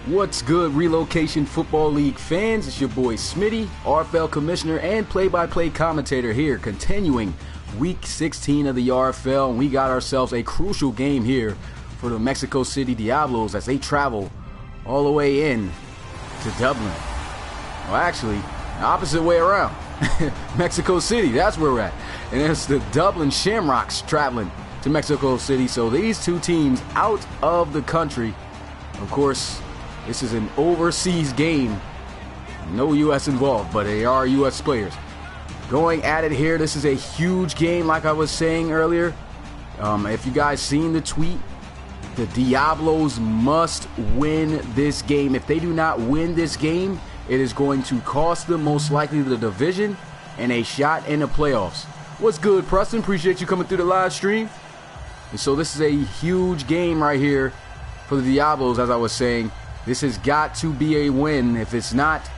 What's good, Relocation Football League fans? It's your boy Smitty, RFL Commissioner and play-by-play commentator here, continuing Week 16 of the RFL. And we got ourselves a crucial game here for the Mexico City Diablos as they travel all the way in to Dublin. Well, actually, the opposite way around. Mexico City, that's where we're at. And it's the Dublin Shamrocks traveling to Mexico City. So these two teams out of the country. Of course, this is an overseas game. No U.S. involved, but they are U.S. players. Going at it here, this is a huge game like I was saying earlier. If you guys seen the tweet, the Diablos must win this game. If they do not win this game, it is going to cost them most likely the division and a shot in the playoffs. What's good, Preston? Appreciate you coming through the live stream. And so this is a huge game right here for the Diablos, as I was saying. This has got to be a win. If it's not,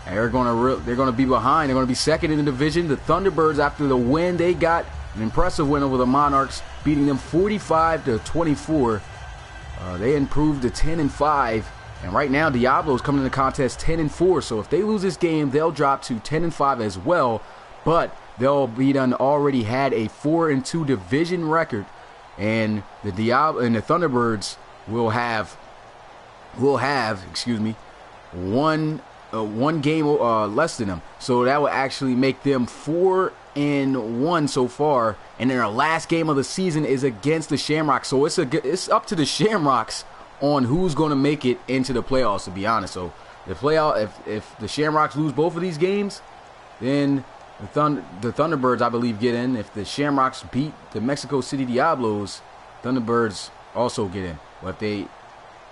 they're going to be behind. They're going to be second in the division. The Thunderbirds, after the win, they got an impressive win over the Monarchs, beating them 45-24. They improved to 10-5, and right now Diablos coming in the contest 10-4. So if they lose this game, they'll drop to 10-5 as well. But they'll be done. Already had a 4-2 division record, and the Thunderbirds will have one game less than them. So that will actually make them 4-1 so far. And then our last game of the season is against the Shamrocks. So it's up to the Shamrocks on who's going to make it into the playoffs, to be honest. So if the Shamrocks lose both of these games, then the Thunderbirds, I believe, get in. If the Shamrocks beat the Mexico City Diablos, Thunderbirds also get in. But they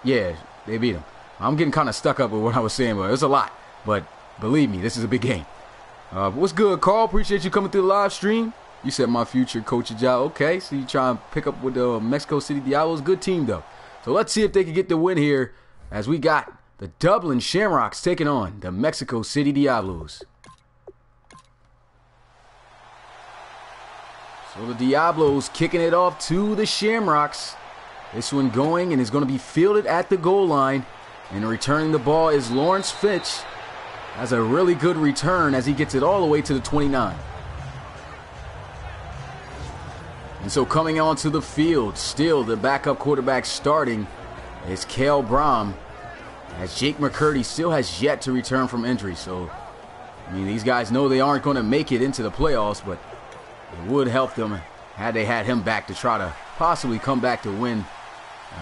beat them. I'm getting kind of stuck up with what I was saying, but it's a lot. But believe me, this is a big game. What's good, Carl? Appreciate you coming through the live stream. You said my future coach job. Okay, so you trying to pick up with the Mexico City Diablos. Good team, though. So let's see if they can get the win here, as we got the Dublin Shamrocks taking on the Mexico City Diablos. So the Diablos kicking it off to the Shamrocks. This one going, and is going to be fielded at the goal line. And returning the ball is Lawrence Fitch. Has a really good return as he gets it all the way to the 29. And so coming onto the field, still the backup quarterback starting is Cale Brom, as Jake McCurdy still has yet to return from injury. So, I mean, these guys know they aren't going to make it into the playoffs, but it would help them had they had him back to try to possibly come back to win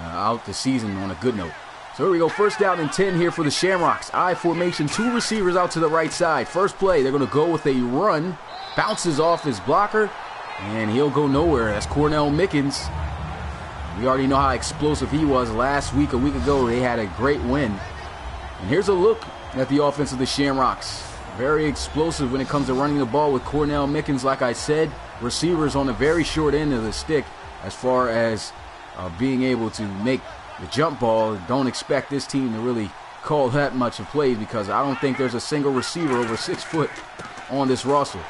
out the season on a good note. So here we go, first down and 10 here for the Shamrocks. I formation, two receivers out to the right side. First play, they're going to go with a run. Bounces off his blocker, and he'll go nowhere. That's Cornell Mickens. We already know how explosive he was last week. A week ago, they had a great win. And here's a look at the offense of the Shamrocks. Very explosive when it comes to running the ball with Cornell Mickens, like I said. Receivers on the very short end of the stick as far as being able to make the jump ball. Don't expect this team to really call that much of plays, because I don't think there's a single receiver over 6 foot on this roster.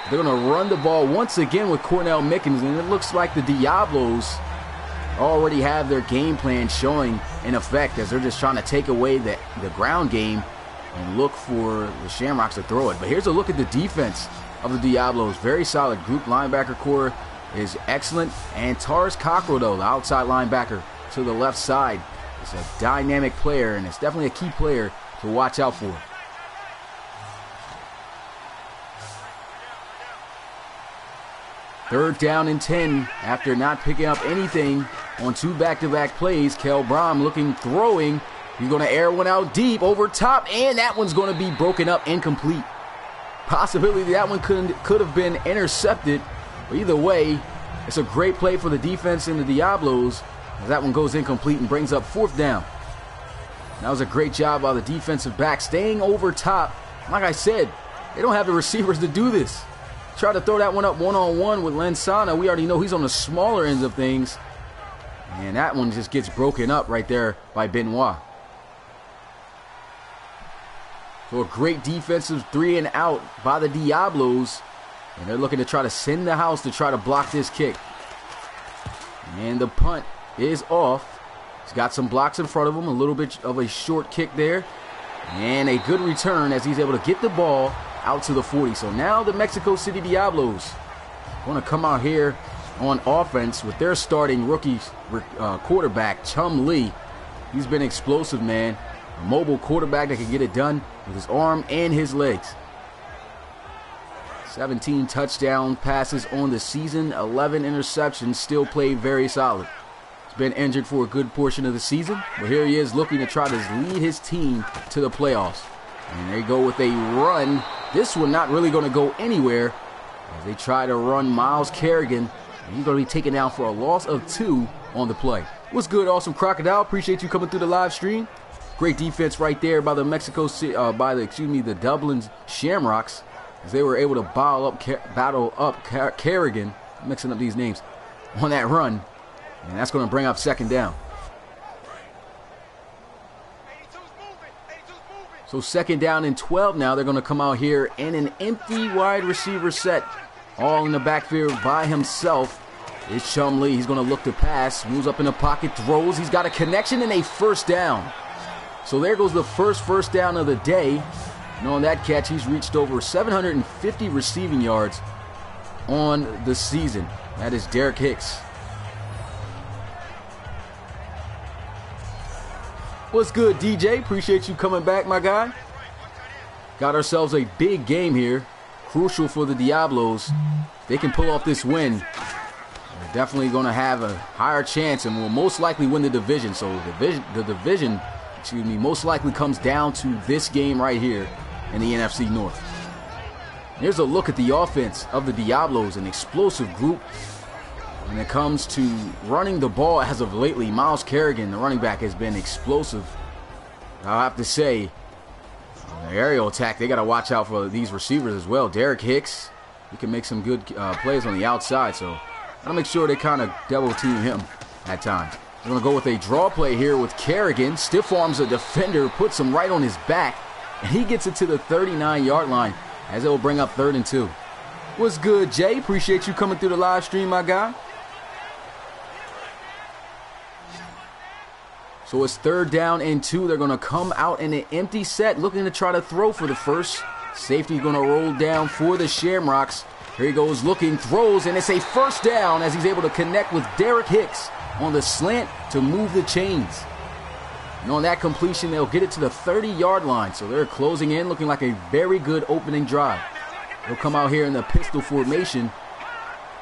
They're going to run the ball once again with Cornell Mickens, and it looks like the Diablos already have their game plan showing in effect, as they're just trying to take away the ground game and look for the Shamrocks to throw it. But here's a look at the defense of the Diablos. Very solid group. Linebacker core is excellent. And Tars Cockrell, though, the outside linebacker to the left side, is a dynamic player, and it's definitely a key player to watch out for. Third down and 10 after not picking up anything on two back-to-back plays. Cale Brom looking, throwing. He's going to air one out deep over top, and that one's going to be broken up, incomplete. Possibility that one could have been intercepted. But either way, it's a great play for the defense in the Diablos, as that one goes incomplete and brings up fourth down. That was a great job by the defensive back, staying over top. Like I said, they don't have the receivers to do this. Try to throw that one up one-on-one with Lensana. We already know he's on the smaller ends of things. And that one just gets broken up right there by Benoit. So a great defensive 3 and out by the Diablos. And they're looking to try to send the house to try to block this kick. And the punt is off. He's got some blocks in front of him, a little bit of a short kick there, and a good return as he's able to get the ball out to the 40. So now the Mexico City Diablos going to come out here on offense with their starting rookie quarterback, Chum Lee. He's been explosive, man. A mobile quarterback that can get it done with his arm and his legs. 17 touchdown passes on the season, 11 interceptions, still played very solid. He's been injured for a good portion of the season, but here he is looking to try to lead his team to the playoffs. And they go with a run. This one not really going to go anywhere as they try to run Myles Kerrigan. And he's going to be taken down for a loss of 2 on the play. What's good, Awesome Crocodile? Appreciate you coming through the live stream. Great defense right there by the the Dublin Shamrocks, as they were able to battle up Kerrigan, mixing up these names, on that run. And that's going to bring up second down. So second down and 12 now. They're going to come out here in an empty wide receiver set. All in the backfield by himself. It's Chum Lee. He's going to look to pass. Moves up in the pocket. Throws. He's got a connection and a first down. So there goes the first down of the day. And on that catch, he's reached over 750 receiving yards on the season. That is Derek Hicks. What's good, DJ? Appreciate you coming back, my guy. Got ourselves a big game here. Crucial for the Diablos. If they can pull off this win, they're definitely going to have a higher chance and will most likely win the division. So the division, most likely comes down to this game right here in the NFC North. Here's a look at the offense of the Diablos, an explosive group. When it comes to running the ball as of lately, Myles Kerrigan, the running back, has been explosive. I'll have to say, the aerial attack, they got to watch out for these receivers as well. Derek Hicks, he can make some good plays on the outside, so I'll make sure they kind of double team him at times. We're going to go with a draw play here with Kerrigan. Stiff arms a defender, puts him right on his back, and he gets it to the 39-yard line as it will bring up 3rd and 2. What's good, Jay? Appreciate you coming through the live stream, my guy. So it's 3rd down and 2. They're going to come out in an empty set, looking to try to throw for the first. Safety's going to roll down for the Shamrocks. Here he goes, looking, throws, and it's a first down as he's able to connect with Derek Hicks on the slant to move the chains. And on that completion, they'll get it to the 30-yard line. So they're closing in, looking like a very good opening drive. They'll come out here in the pistol formation.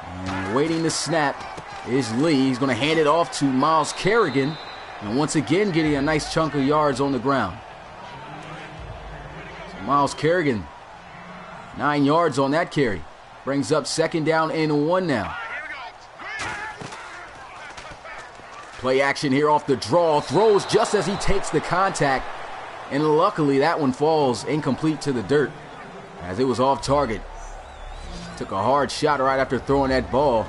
And waiting to snap is Lee. He's going to hand it off to Myles Kerrigan. And once again, getting a nice chunk of yards on the ground. So Myles Kerrigan, 9 yards on that carry. Brings up 2nd down and 1 now. Play action here off the draw. Throws just as he takes the contact. And luckily, that one falls incomplete to the dirt as it was off target. Took a hard shot right after throwing that ball.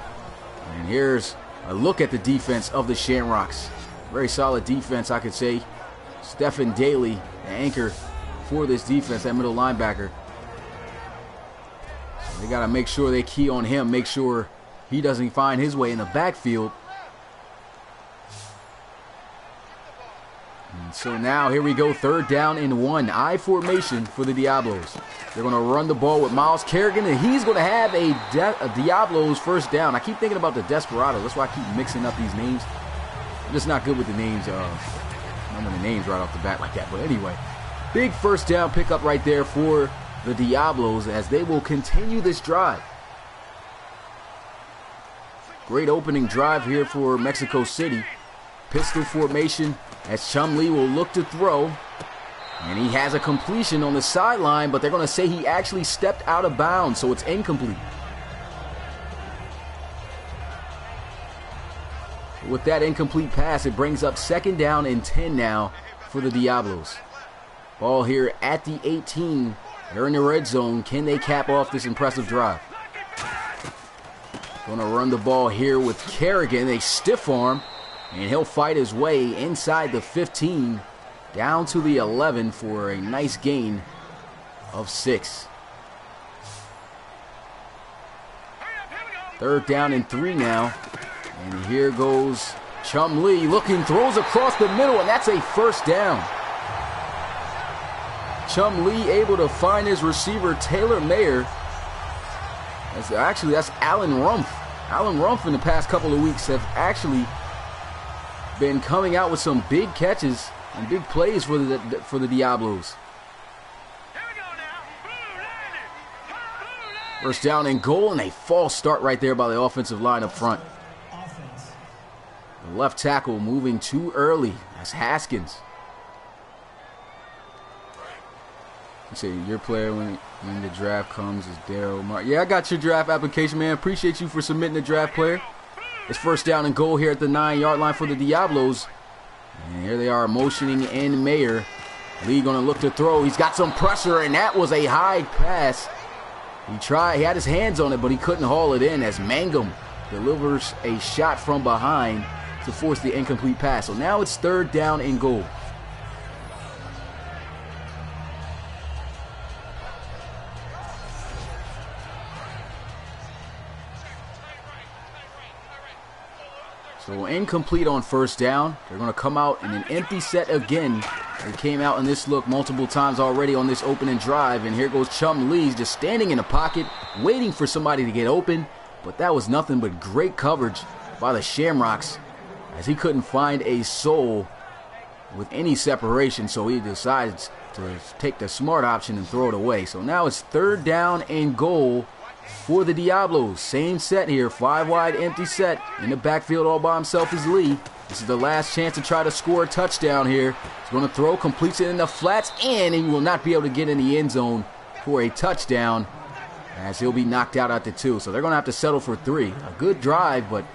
And here's a look at the defense of the Shamrocks. Very solid defense, I could say. Stephen Daly, the anchor for this defense, that middle linebacker. So they got to make sure they key on him, make sure he doesn't find his way in the backfield. And so now, here we go, 3rd down and 1. I formation for the Diablos. They're going to run the ball with Myles Kerrigan, and he's going to have a Diablos first down. I keep thinking about the Desperado. That's why I keep mixing up these names. I'm just not good with the names, remember the names right off the bat like that. But anyway, big first down pickup right there for the Diablos as they will continue this drive. Great opening drive here for Mexico City. Pistol formation as Chum Lee will look to throw. And he has a completion on the sideline, but they're going to say he actually stepped out of bounds, so it's incomplete. With that incomplete pass, it brings up 2nd down and 10 now for the Diablos. Ball here at the 18. They're in the red zone. Can they cap off this impressive drive? Going to run the ball here with Kerrigan. They stiff arm, and he'll fight his way inside the 15 down to the 11 for a nice gain of 6. 3rd down and 3 now. And here goes Chumlee looking, throws across the middle, and that's a first down. Chumlee able to find his receiver, Taylor Mayer. That's Alan Rumpf. Alan Rumpf in the past couple of weeks have actually been coming out with some big catches and big plays for the Diablos. First down and goal, and a false start right there by the offensive line up front. The left tackle moving too early. That's Haskins. You say your player when the draft comes is Daryl Mark. Yeah, I got your draft application, man. Appreciate you for submitting the draft player. It's first down and goal here at the 9-yard line for the Diablos. And here they are motioning in Mayer. Lee gonna look to throw. He's got some pressure, and that was a high pass. He had his hands on it, but he couldn't haul it in as Mangum delivers a shot from behind to force the incomplete pass. So now it's third down and goal. So incomplete on first down. They're going to come out in an empty set again. They came out in this look multiple times already on this opening drive. And here goes Chumlee just standing in the pocket, waiting for somebody to get open. But that was nothing but great coverage by the Shamrocks, as he couldn't find a soul with any separation. So he decides to take the smart option and throw it away. So now it's third down and goal for the Diablos. Same set here, 5-wide empty set. In the backfield all by himself is Lee. This is the last chance to try to score a touchdown here. He's going to throw, completes it in the flats, and he will not be able to get in the end zone for a touchdown, as he'll be knocked out at the 2. So they're going to have to settle for 3. A good drive, but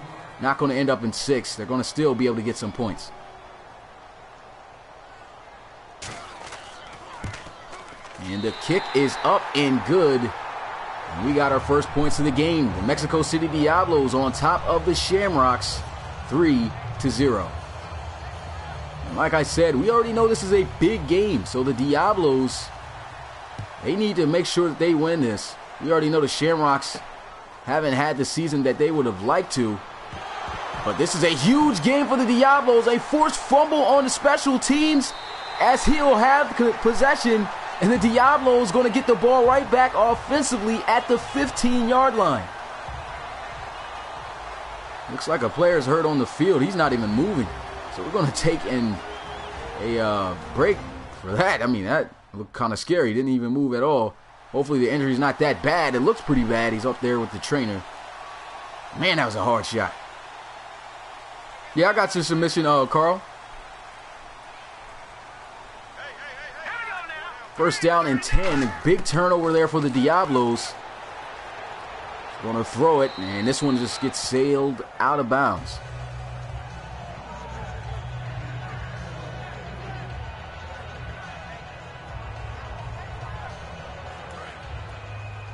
not going to end up in 6. They're going to still be able to get some points. And the kick is up and good. And we got our first points of the game. The Mexico City Diablos on top of the Shamrocks, 3-0. And like I said, we already know this is a big game. So the Diablos, they need to make sure that they win this. We already know the Shamrocks haven't had the season that they would have liked to. But this is a huge game for the Diablos. A forced fumble on the special teams, as he'll have possession. And the Diablos going to get the ball right back offensively at the 15-yard line. Looks like a player's hurt on the field. He's not even moving. So we're going to take a break for that. I mean, that looked kind of scary. He didn't even move at all. Hopefully the injury's not that bad. It looks pretty bad. He's up there with the trainer. Man, that was a hard shot. Yeah, I got your submission, Carl. First down and 10. Big turnover there for the Diablos. Going to throw it, and this one just gets sailed out of bounds.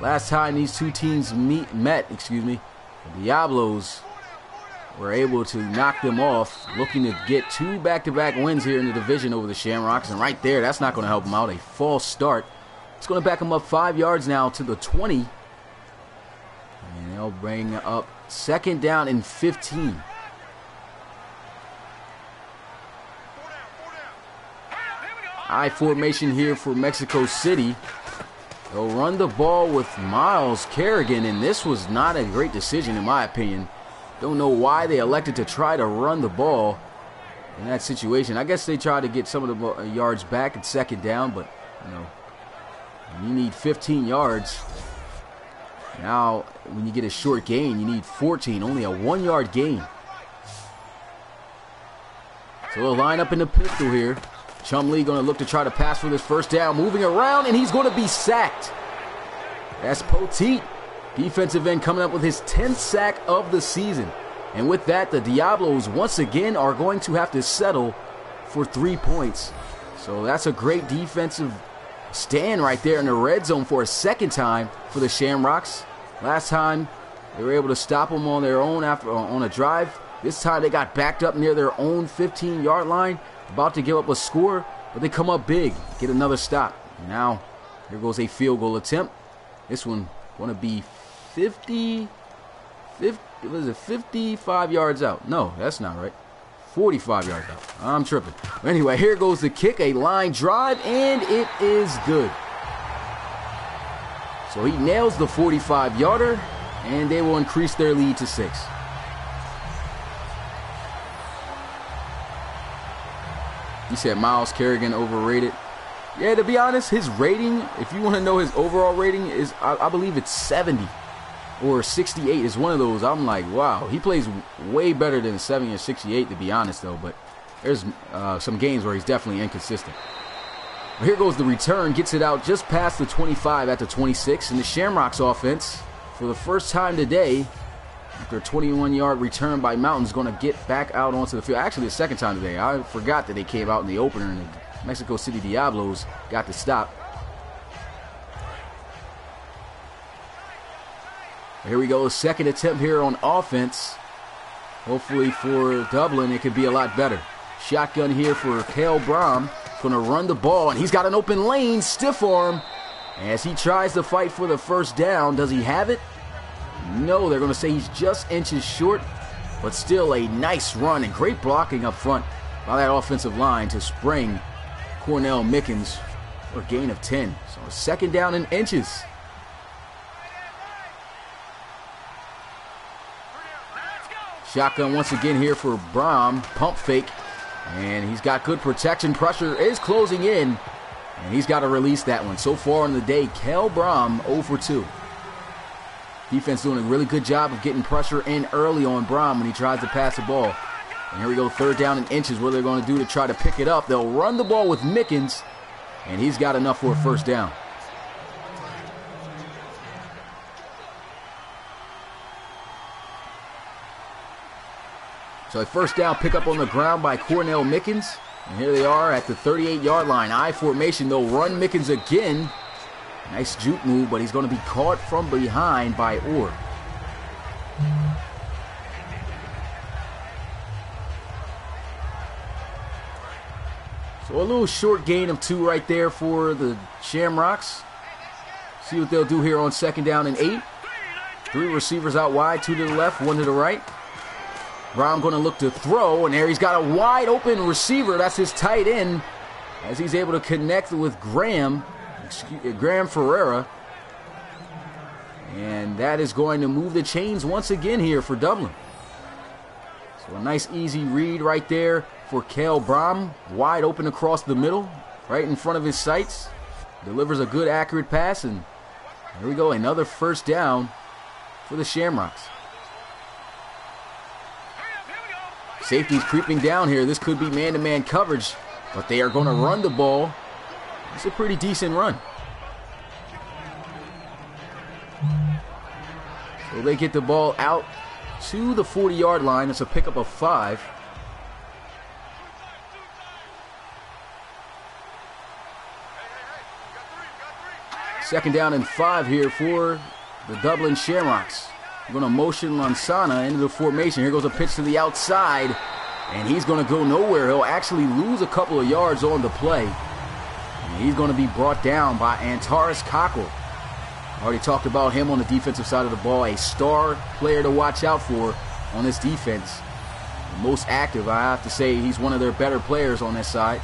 Last time these two teams met, the Diablos were able to knock them off, looking to get 2 back-to-back wins here in the division over the Shamrocks. And right there, that's not going to help them out. A false start. It's going to back them up 5 yards now to the 20. And they'll bring up second down and 15. I formation here for Mexico City. They'll run the ball with Miles Kerrigan, and this was not a great decision in my opinion. Don't know why they elected to try to run the ball in that situation. I guess they tried to get some of the yards back at second down, but you need 15 yards. Now, when you get a short gain, you need 14, only a 1-yard gain. So they'll line up in the pistol here. Chumlee going to look to try to pass for this first down, moving around, and he's going to be sacked. That's Poteet. Defensive end coming up with his 10th sack of the season. And with that, the Diablos once again are going to have to settle for 3 points. So that's a great defensive stand right there in the red zone for a second time for the Shamrocks. Last time they were able to stop them on their own on a drive. This time they got backed up near their own 15-yard line, about to give up a score, but they come up big, get another stop. Now here goes a field goal attempt. This one going to be 55 yards out. No, that's not right. 45 yards out. I'm tripping. Anyway, here goes the kick, a line drive, and it is good. So he nails the 45-yarder, and they will increase their lead to 6. He said Miles Kerrigan overrated. Yeah, to be honest, his rating, if you want to know his overall rating, is I believe it's 70 or 68 is one of those. I'm like, wow, he plays way better than 70 or 68, to be honest, though. But there's some games where he's definitely inconsistent. But here goes the return, gets it out just past the 25 at the 26, and the Shamrocks offense, for the first time today, after a 21-yard return by Mountain, is going to get back out onto the field. Actually, the second time today. I forgot that they came out in the opener, and the Mexico City Diablos got the stop. Here we go, second attempt here on offense. Hopefully for Dublin, it could be a lot better. Shotgun here for Cale Brom. Going to run the ball, and he's got an open lane, stiff arm, as he tries to fight for the first down. Does he have it? No, they're going to say he's just inches short, but still a nice run and great blocking up front by that offensive line to spring Cornell Mickens for a gain of 10. So second down in inches. Shotgun once again here for Brom, pump fake. And he's got good protection. Pressure is closing in. And he's got to release that one. So far in the day, Cale Brom 0 for 2. Defense doing a really good job of getting pressure in early on Brom when he tries to pass the ball. And here we go, third down in inches. What they're going to do to try to pick it up. They'll run the ball with Mickens. And he's got enough for a first down. So a first down pickup on the ground by Cornell Mickens. And here they are at the 38-yard line. I formation, they'll run Mickens again. Nice juke move, but he's going to be caught from behind by Orr. So a little short gain of 2 right there for the Shamrocks. See what they'll do here on second down and 8. 3 receivers out wide, 2 to the left, 1 to the right. Brown going to look to throw, and there he's got a wide open receiver. That's his tight end, as he's able to connect with Graham Ferreira. And that is going to move the chains once again here for Dublin. So a nice easy read right there for Cale Brom. Wide open across the middle, right in front of his sights. Delivers a good accurate pass, and there we go, another first down for the Shamrocks. Safety's creeping down here. This could be man-to-man coverage, but they are going to run the ball. It's a pretty decent run. So they get the ball out to the 40-yard line. It's a pickup of 5. Second down and 5 here for the Dublin Shamrocks. We're going to motion Lansana into the formation. Here goes a pitch to the outside, and he's going to go nowhere. He'll actually lose a couple of yards on the play. And he's going to be brought down by Antares Cockle. Already talked about him on the defensive side of the ball. A star player to watch out for on this defense. The most active, I have to say, he's one of their better players on this side.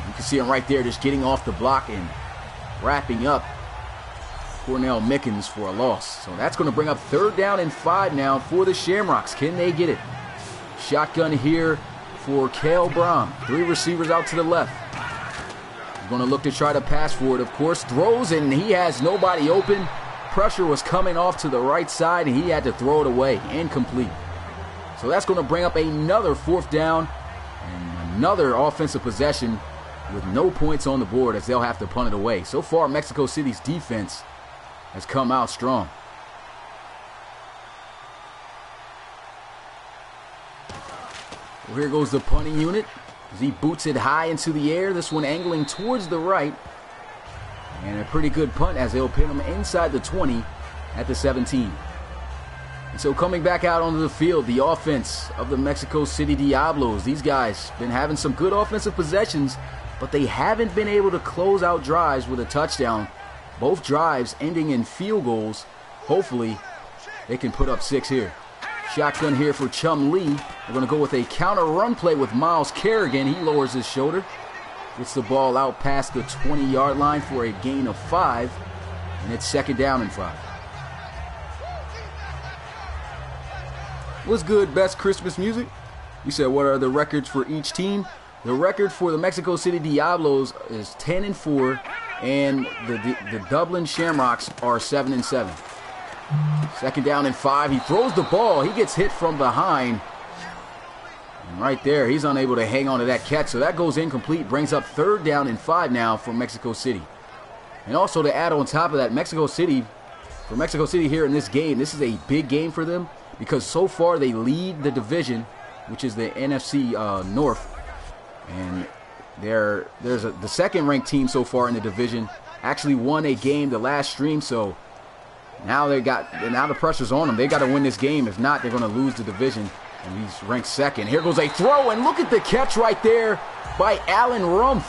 You can see him right there just getting off the block and wrapping up Cornell Mickens for a loss. So that's going to bring up third down and 5 now for the Shamrocks. Can they get it? Shotgun here for Cale Brom. 3 receivers out to the left. He's going to look to try to pass for it, of course. Throws, and he has nobody open. Pressure was coming off to the right side, and he had to throw it away. Incomplete. So that's going to bring up another fourth down and another offensive possession with no points on the board as they'll have to punt it away. So far, Mexico City's defense has come out strong. Well, here goes the punting unit as he boots it high into the air. This one angling towards the right. And a pretty good punt as they'll pin him inside the 20 at the 17. And so coming back out onto the field, the offense of the Mexico City Diablos. These guys been having some good offensive possessions, but they haven't been able to close out drives with a touchdown. Both drives ending in field goals. Hopefully, they can put up 6 here. Shotgun here for Chum Lee. They're going to go with a counter run play with Miles Kerrigan. He lowers his shoulder. Gets the ball out past the 20-yard line for a gain of 5. And it's 2nd down and 5. What's good, best Christmas music? You said, what are the records for each team? The record for the Mexico City Diablos is 10-4, and the Dublin Shamrocks are 7-7. 2nd down and 5. He throws the ball. He gets hit from behind. And right there, he's unable to hang on to that catch. So that goes incomplete. Brings up 3rd down and 5 now for Mexico City. And also to add on top of that, Mexico City here in this game, this is a big game for them because so far they lead the division, which is the NFC North. And the 2nd-ranked team so far in the division actually won a game the last stream. So now the pressure's on them. They got to win this game. If not, they're going to lose the division. And he's ranked 2nd. Here goes a throw, and look at the catch right there by Alan Rumpf.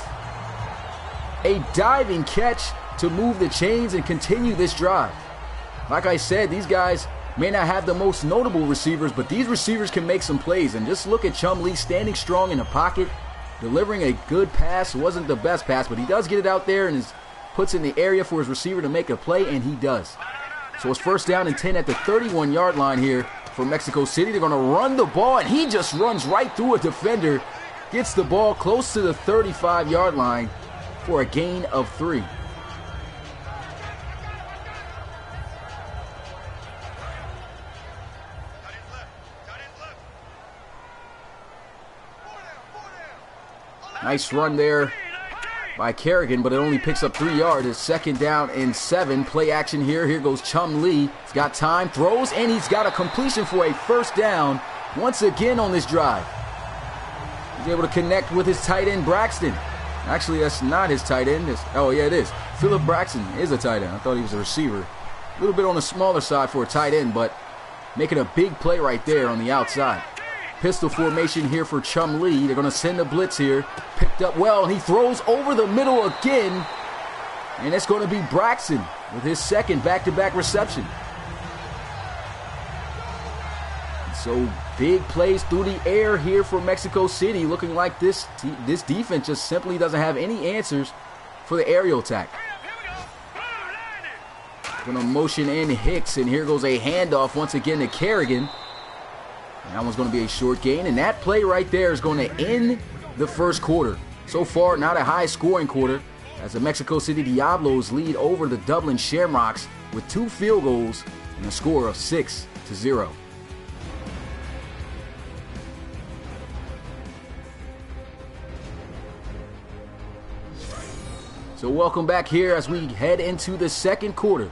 A diving catch to move the chains and continue this drive. Like I said, these guys may not have the most notable receivers, but these receivers can make some plays. And just look at Chum Lee standing strong in the pocket, delivering a good pass. It wasn't the best pass, but he does get it out there and puts in the area for his receiver to make a play, and he does. So it's 1st down and 10 at the 31-yard line here for Mexico City. They're going to run the ball, and he just runs right through a defender. Gets the ball close to the 35-yard line for a gain of 3. Nice run there by Kerrigan, but it only picks up 3 yards. It's 2nd down and 7. Play action here. Here goes Chum Lee. He's got time, throws, and he's got a completion for a 1st down once again on this drive. He's able to connect with his tight end, Braxton. Actually, that's not his tight end. Oh, yeah, it is. Philip Braxton is a tight end. I thought he was a receiver. A little bit on the smaller side for a tight end, but making a big play right there on the outside. Pistol formation here for Chum Lee. They're going to send the blitz here. Picked up well, and he throws over the middle again. And it's going to be Braxton with his 2nd back-to-back reception. So big plays through the air here for Mexico City. Looking like this defense just simply doesn't have any answers for the aerial attack. Going to motion in Hicks, and here goes a handoff once again to Kerrigan. And that one's going to be a short gain, and that play right there is going to end the 1st quarter. So far, not a high-scoring quarter, as the Mexico City Diablos lead over the Dublin Shamrocks with 2 field goals and a score of 6-0. So welcome back here as we head into the 2nd quarter.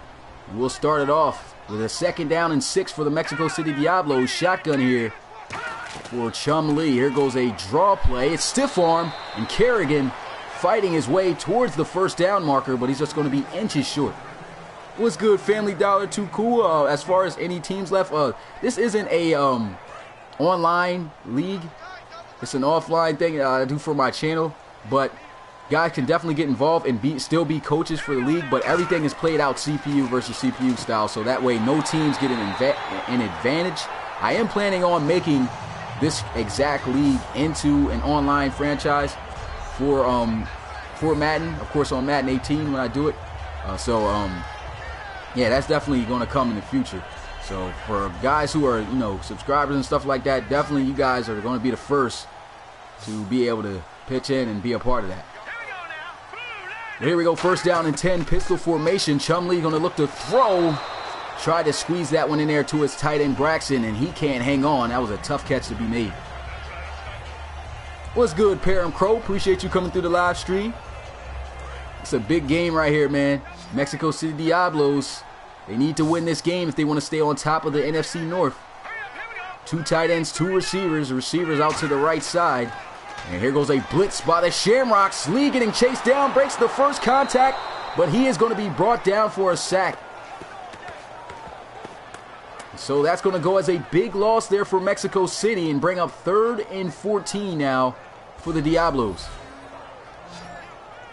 We'll start it off with a 2nd down and 6 for the Mexico City Diablos. Shotgun here for Chum Lee. Here goes a draw play. It's stiff arm, and Kerrigan fighting his way towards the 1st down marker, but he's just going to be inches short. What's good, Family Dollar? Too cool. As far as any teams left, this isn't a online league. It's an offline thing I do for my channel, but guys can definitely get involved and still be coaches for the league, but everything is played out CPU versus CPU style, so that way no teams get an advantage. I am planning on making this exact league into an online franchise for Madden, of course on Madden 18 when I do it. Yeah, that's definitely going to come in the future. So for guys who are, subscribers and stuff like that, definitely you guys are going to be the first to be able to pitch in and be a part of that. Here we go, 1st down and 10, pistol formation. Chum Lee going to look to throw. Tried to squeeze that one in there to his tight end Braxton, and he can't hang on. That was a tough catch to be made. What's good, Param Crow? Appreciate you coming through the live stream. It's a big game right here, man. Mexico City Diablos, they need to win this game if they want to stay on top of the NFC North. 2 tight ends, 2 receivers. The receivers out to the right side. And here goes a blitz by the Shamrocks. Lee getting chased down, breaks the 1st contact, but he is going to be brought down for a sack. So that's going to go as a big loss there for Mexico City and bring up 3rd and 14 now for the Diablos.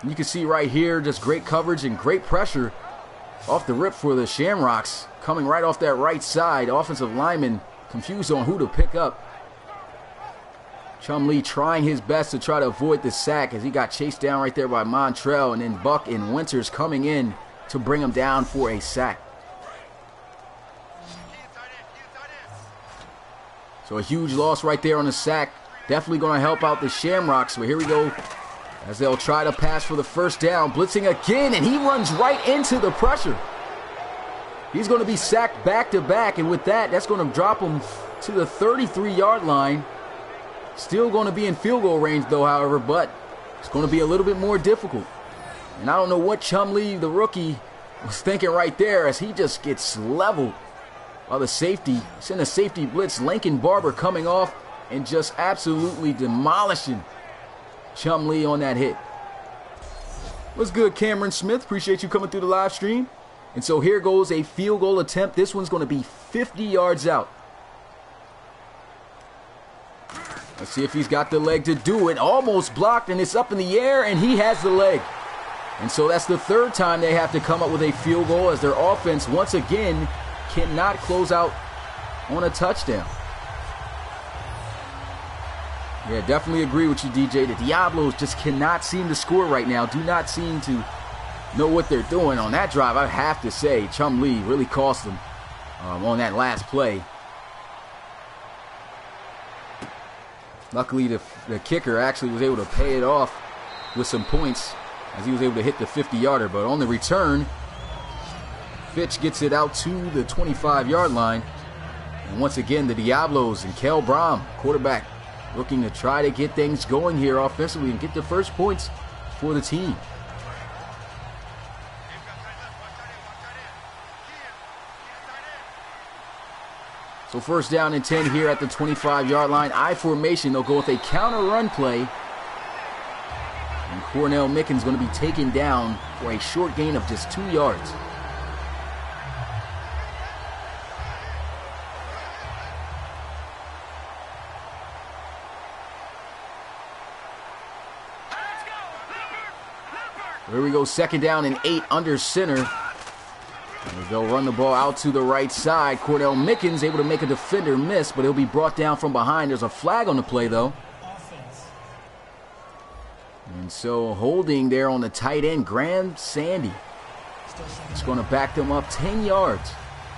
And you can see right here just great coverage and great pressure off the rip for the Shamrocks, coming right off that right side. Offensive lineman confused on who to pick up. Chumlee trying his best to try to avoid the sack as he got chased down right there by Montrell, and then Buck and Winters coming in to bring him down for a sack. So a huge loss right there on the sack. Definitely going to help out the Shamrocks. But here we go as they'll try to pass for the first down. Blitzing again, and he runs right into the pressure. He's going to be sacked back-to-back, and with that, that's going to drop him to the 33-yard line. Still going to be in field goal range, though, however, but it's going to be a little bit more difficult. And I don't know what Chumlee, the rookie, was thinking right there as he just gets leveled by the safety. It's in a safety blitz. Lincoln Barber coming off and just absolutely demolishing Chumlee on that hit. What's good, Cameron Smith? Appreciate you coming through the live stream. And so here goes a field goal attempt. This one's going to be 50 yards out. Let's see if he's got the leg to do it. Almost blocked, and it's up in the air, and he has the leg. And so that's the third time they have to come up with a field goal as their offense, once again, cannot close out on a touchdown. Yeah, definitely agree with you, DJ. The Diablos just cannot seem to score right now. Do not seem to know what they're doing on that drive. I have to say, Chumlee really cost them on that last play. Luckily, the kicker actually was able to pay it off with some points as he was able to hit the 50-yarder. But on the return, Fitch gets it out to the 25-yard line. And once again, the Diablos and Kel Brom, quarterback, looking to try to get things going here offensively and get the first points for the team. So first down and 10 here at the 25-yard line. I formation, they'll go with a counter run play. And Cornell Mickens going to be taken down for a short gain of just 2 yards. Here we go, second down and 8 under center. And they'll run the ball out to the right side. Cornell Mickens able to make a defender miss, but he'll be brought down from behind. There's a flag on the play, though. And so holding there on the tight end, Graham Sandy. It's going to back them up 10 yards.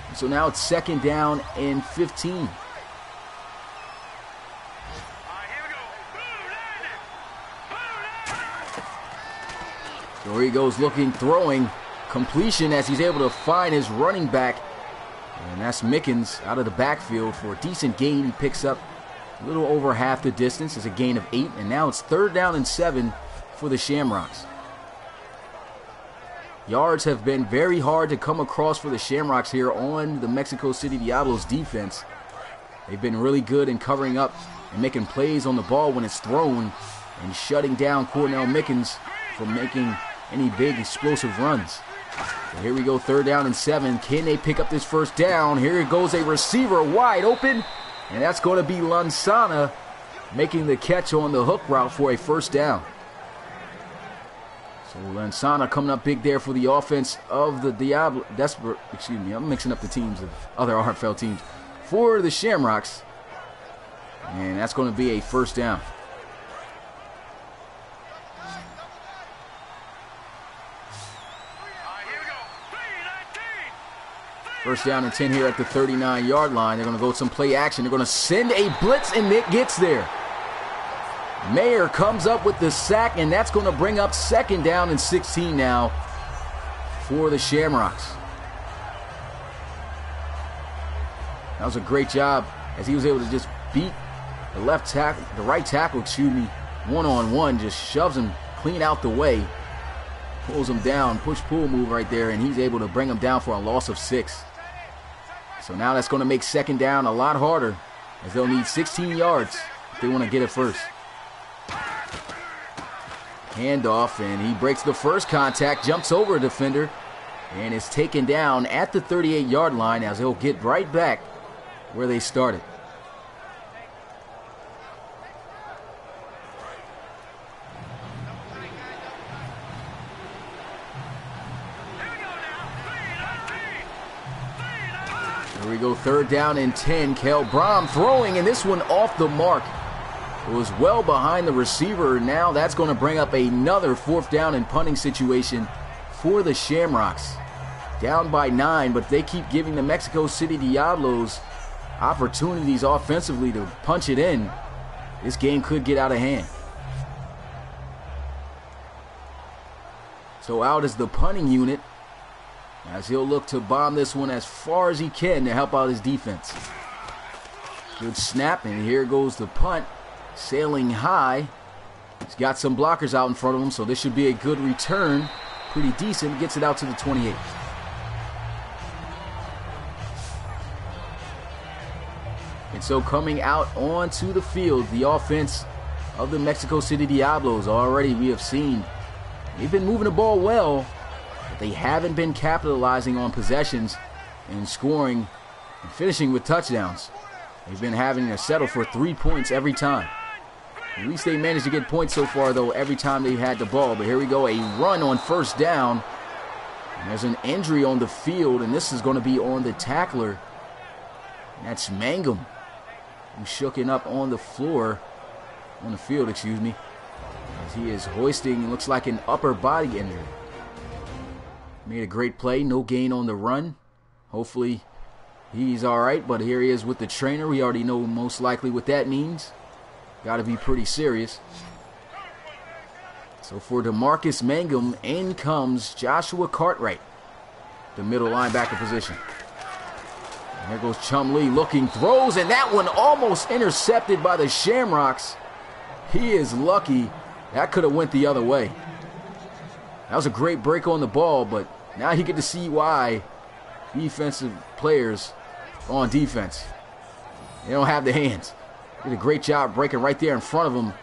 And so now it's second down and 15. So here he goes looking, throwing. Completion as he's able to find his running back. And that's Mickens out of the backfield for a decent gain. He picks up a little over half the distance. It's a gain of 8. And now it's third down and 7 for the Shamrocks. Yards have been very hard to come across for the Shamrocks here on the Mexico City Diablos defense. They've been really good in covering up and making plays on the ball when it's thrown and shutting down Cornell Mickens from making any big explosive runs. So here we go, third down and 7. Can they pick up this first down? Here goes a receiver wide open, and that's going to be Lansana making the catch on the hook route for a first down. So Lansana coming up big there for the offense of the Diablo. Excuse me, I'm mixing up the teams of other RFL teams for the Shamrocks, and that's going to be a first down. First down and 10 here at the 39-yard line. They're going to go with some play action. They're going to send a blitz, and it gets there. Mayer comes up with the sack, and that's going to bring up second down and 16 now for the Shamrocks. That was a great job as he was able to just beat the right tackle, one-on-one, just shoves him clean out the way, pulls him down, push-pull move right there, and he's able to bring him down for a loss of 6. So now that's going to make second down a lot harder as they'll need 16 yards if they want to get it first. Handoff, and he breaks the first contact, jumps over a defender, and is taken down at the 38-yard line as he'll get right back where they started. Here we go, 3rd down and 10. Kel Brom throwing, and this one off the mark. It was well behind the receiver. Now that's going to bring up another 4th down and punting situation for the Shamrocks. Down by 9, but they keep giving the Mexico City Diablos opportunities offensively to punch it in. This game could get out of hand. So out is the punting unit, as he'll look to bomb this one as far as he can to help out his defense. Good snap, and here goes the punt. Sailing high. He's got some blockers out in front of him, so this should be a good return. Pretty decent. Gets it out to the 28. And so coming out onto the field, the offense of the Mexico City Diablos. Already we have seen they've been moving the ball well, but they haven't been capitalizing on possessions and scoring and finishing with touchdowns. They've been having to settle for 3 points every time. At least they managed to get points so far, though, every time they've had the ball. But here we go, a run on 1st down. And there's an injury on the field, and this is going to be on the tackler. And that's Mangum, who's shooken up on the floor, on the field, excuse me, as he is hoisting, looks like an upper body injury. Made a great play, no gain on the run. Hopefully he's all right, but here he is with the trainer. We already know most likely what that means. Got to be pretty serious. So for DeMarcus Mangum, in comes Joshua Cartwright, the middle linebacker position. And there goes Chumlee looking, throws, and that one almost intercepted by the Shamrocks. He is lucky. That could have went the other way. That was a great break on the ball, but now you get to see why defensive players on defense, they don't have the hands. Did a great job breaking right there in front of him.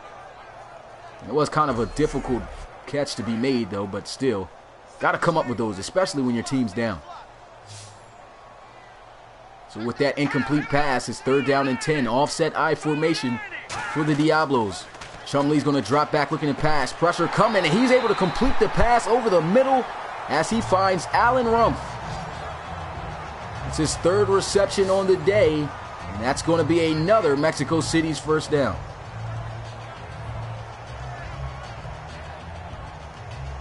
It was kind of a difficult catch to be made, though, but still, got to come up with those, especially when your team's down. So with that incomplete pass, it's 3rd down and 10. Offset I formation for the Diablos. Chumlee's going to drop back looking to pass. Pressure coming, and he's able to complete the pass over the middle as he finds Allen Rumpf. It's his 3rd reception on the day, and that's going to be another Mexico City's 1st down.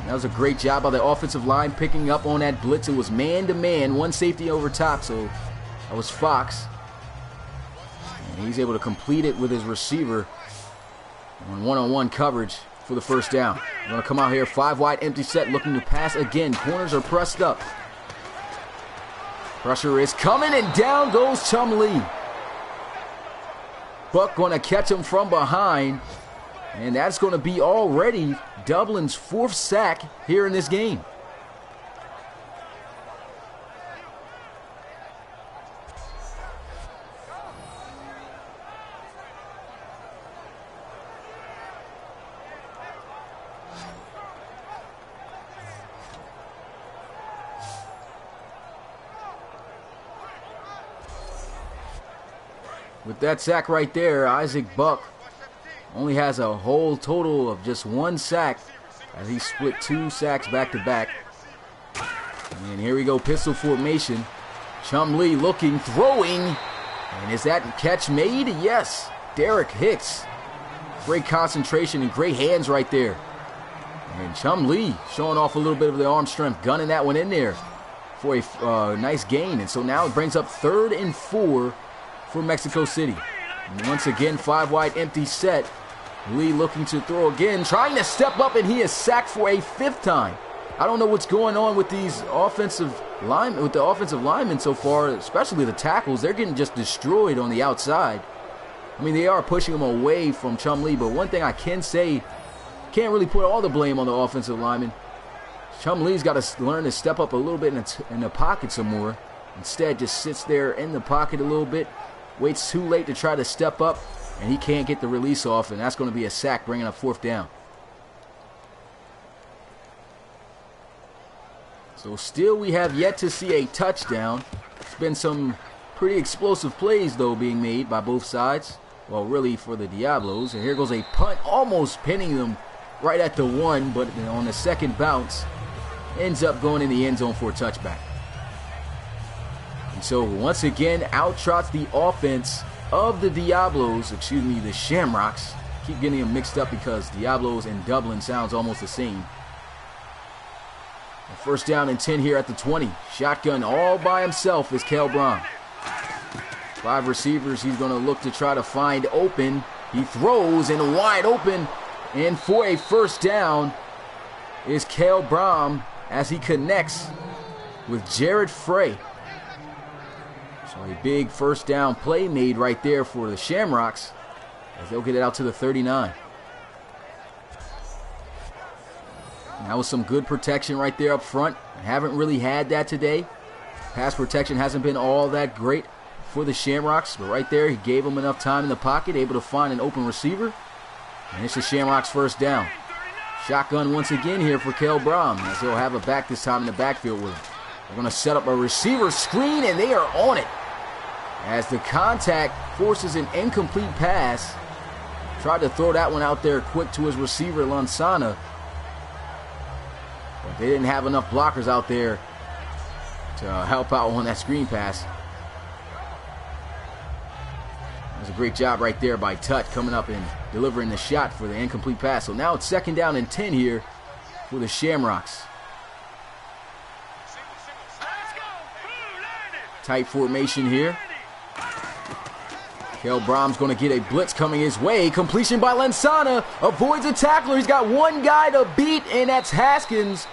That was a great job by the offensive line picking up on that blitz. It was man-to-man, one safety over top, so that was Fox. And he's able to complete it with his receiver on one-on-one coverage for the 1st down. We're going to come out here, 5 wide, empty set, looking to pass again. Corners are pressed up. Pressure is coming, and down goes Chumlee. Buck going to catch him from behind, and that's going to be already Dublin's 4th sack here in this game. With that sack right there, Isaac Buck only has a whole total of just 1 sack as he split 2 sacks back to back. And here we go, pistol formation. Chumlee looking, throwing, and is that catch made? Yes, Derek Hicks. Great concentration and great hands right there. And Chumlee showing off a little bit of the arm strength, gunning that one in there for a nice gain. And so now it brings up 3rd and 4 for Mexico City. And once again, 5 wide, empty set. Lee looking to throw again, trying to step up, and he is sacked for a 5th time. I don't know what's going on with these offensive linemen, with the offensive linemen so far, especially the tackles. They're getting just destroyed on the outside. I mean, they are pushing them away from Chumlee, but one thing I can say, can't really put all the blame on the offensive linemen. Chumlee's got to learn to step up a little bit in the pocket some more. Instead, just sits there in the pocket a little bit, waits too late to try to step up, and he can't get the release off, and that's going to be a sack, bringing up 4th down. So still we have yet to see a touchdown. It's been some pretty explosive plays, though, being made by both sides. Well, really for the Diablos. And here goes a punt, almost pinning them right at the 1, but on the 2nd bounce, ends up going in the end zone for a touchback. So once again, out trots the offense of the Diablos, the Shamrocks. Keep getting them mixed up because Diablos and Dublin sounds almost the same. First down and 10 here at the 20. Shotgun all by himself is Kel Brom. 5 receivers he's going to look to try to find open. He throws and wide open. And for a first down is Kel Brom as he connects with Jared Frey. So a big first down play made right there for the Shamrocks as they'll get it out to the 39. And that was some good protection right there up front. I haven't really had that today. Pass protection hasn't been all that great for the Shamrocks, but right there he gave them enough time in the pocket, able to find an open receiver. And it's the Shamrocks' first down. Shotgun once again here for Kel Brom as they'll have a back this time in the backfield with him. They're going to set up a receiver screen, and they are on it. As the contact forces an incomplete pass. Tried to throw that one out there quick to his receiver, Lansana. But they didn't have enough blockers out there to help out on that screen pass. That was a great job right there by Tut coming up and delivering the shot for the incomplete pass. So now it's second down and 10 here for the Shamrocks. Tight formation here. Kel Brom's going to get a blitz coming his way. Completion by Lansana. Avoids a tackler. He's got one guy to beat, and that's Haskins,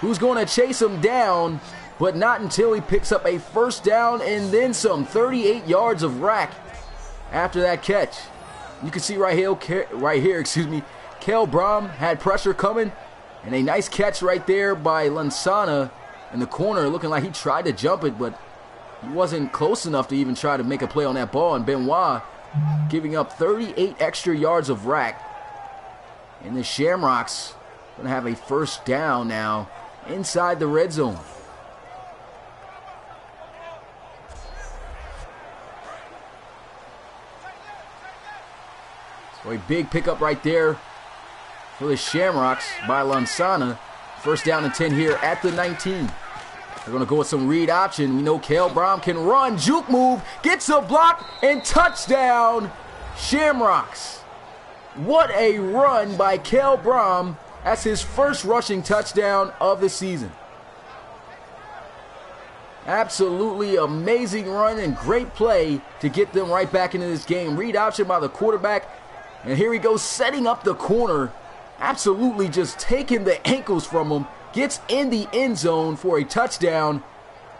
who's going to chase him down, but not until he picks up a first down and then some. 38 yards of rack after that catch. You can see right here, Kel Brom had pressure coming, and a nice catch right there by Lansana in the corner, looking like he tried to jump it, but he wasn't close enough to even try to make a play on that ball, and Benoit giving up 38 extra yards of rack. And the Shamrocks going to have a first down now inside the red zone. So a big pickup right there for the Shamrocks by Lansana. First down and 10 here at the 19. They're going to go with some read option. We know Kel Brom can run. Juke move. Gets a block. And touchdown, Shamrocks. What a run by Kel Brom. That's his first rushing touchdown of the season. Absolutely amazing run and great play to get them right back into this game. Read option by the quarterback. And here he goes setting up the corner. Absolutely just taking the ankles from him. Gets in the end zone for a touchdown.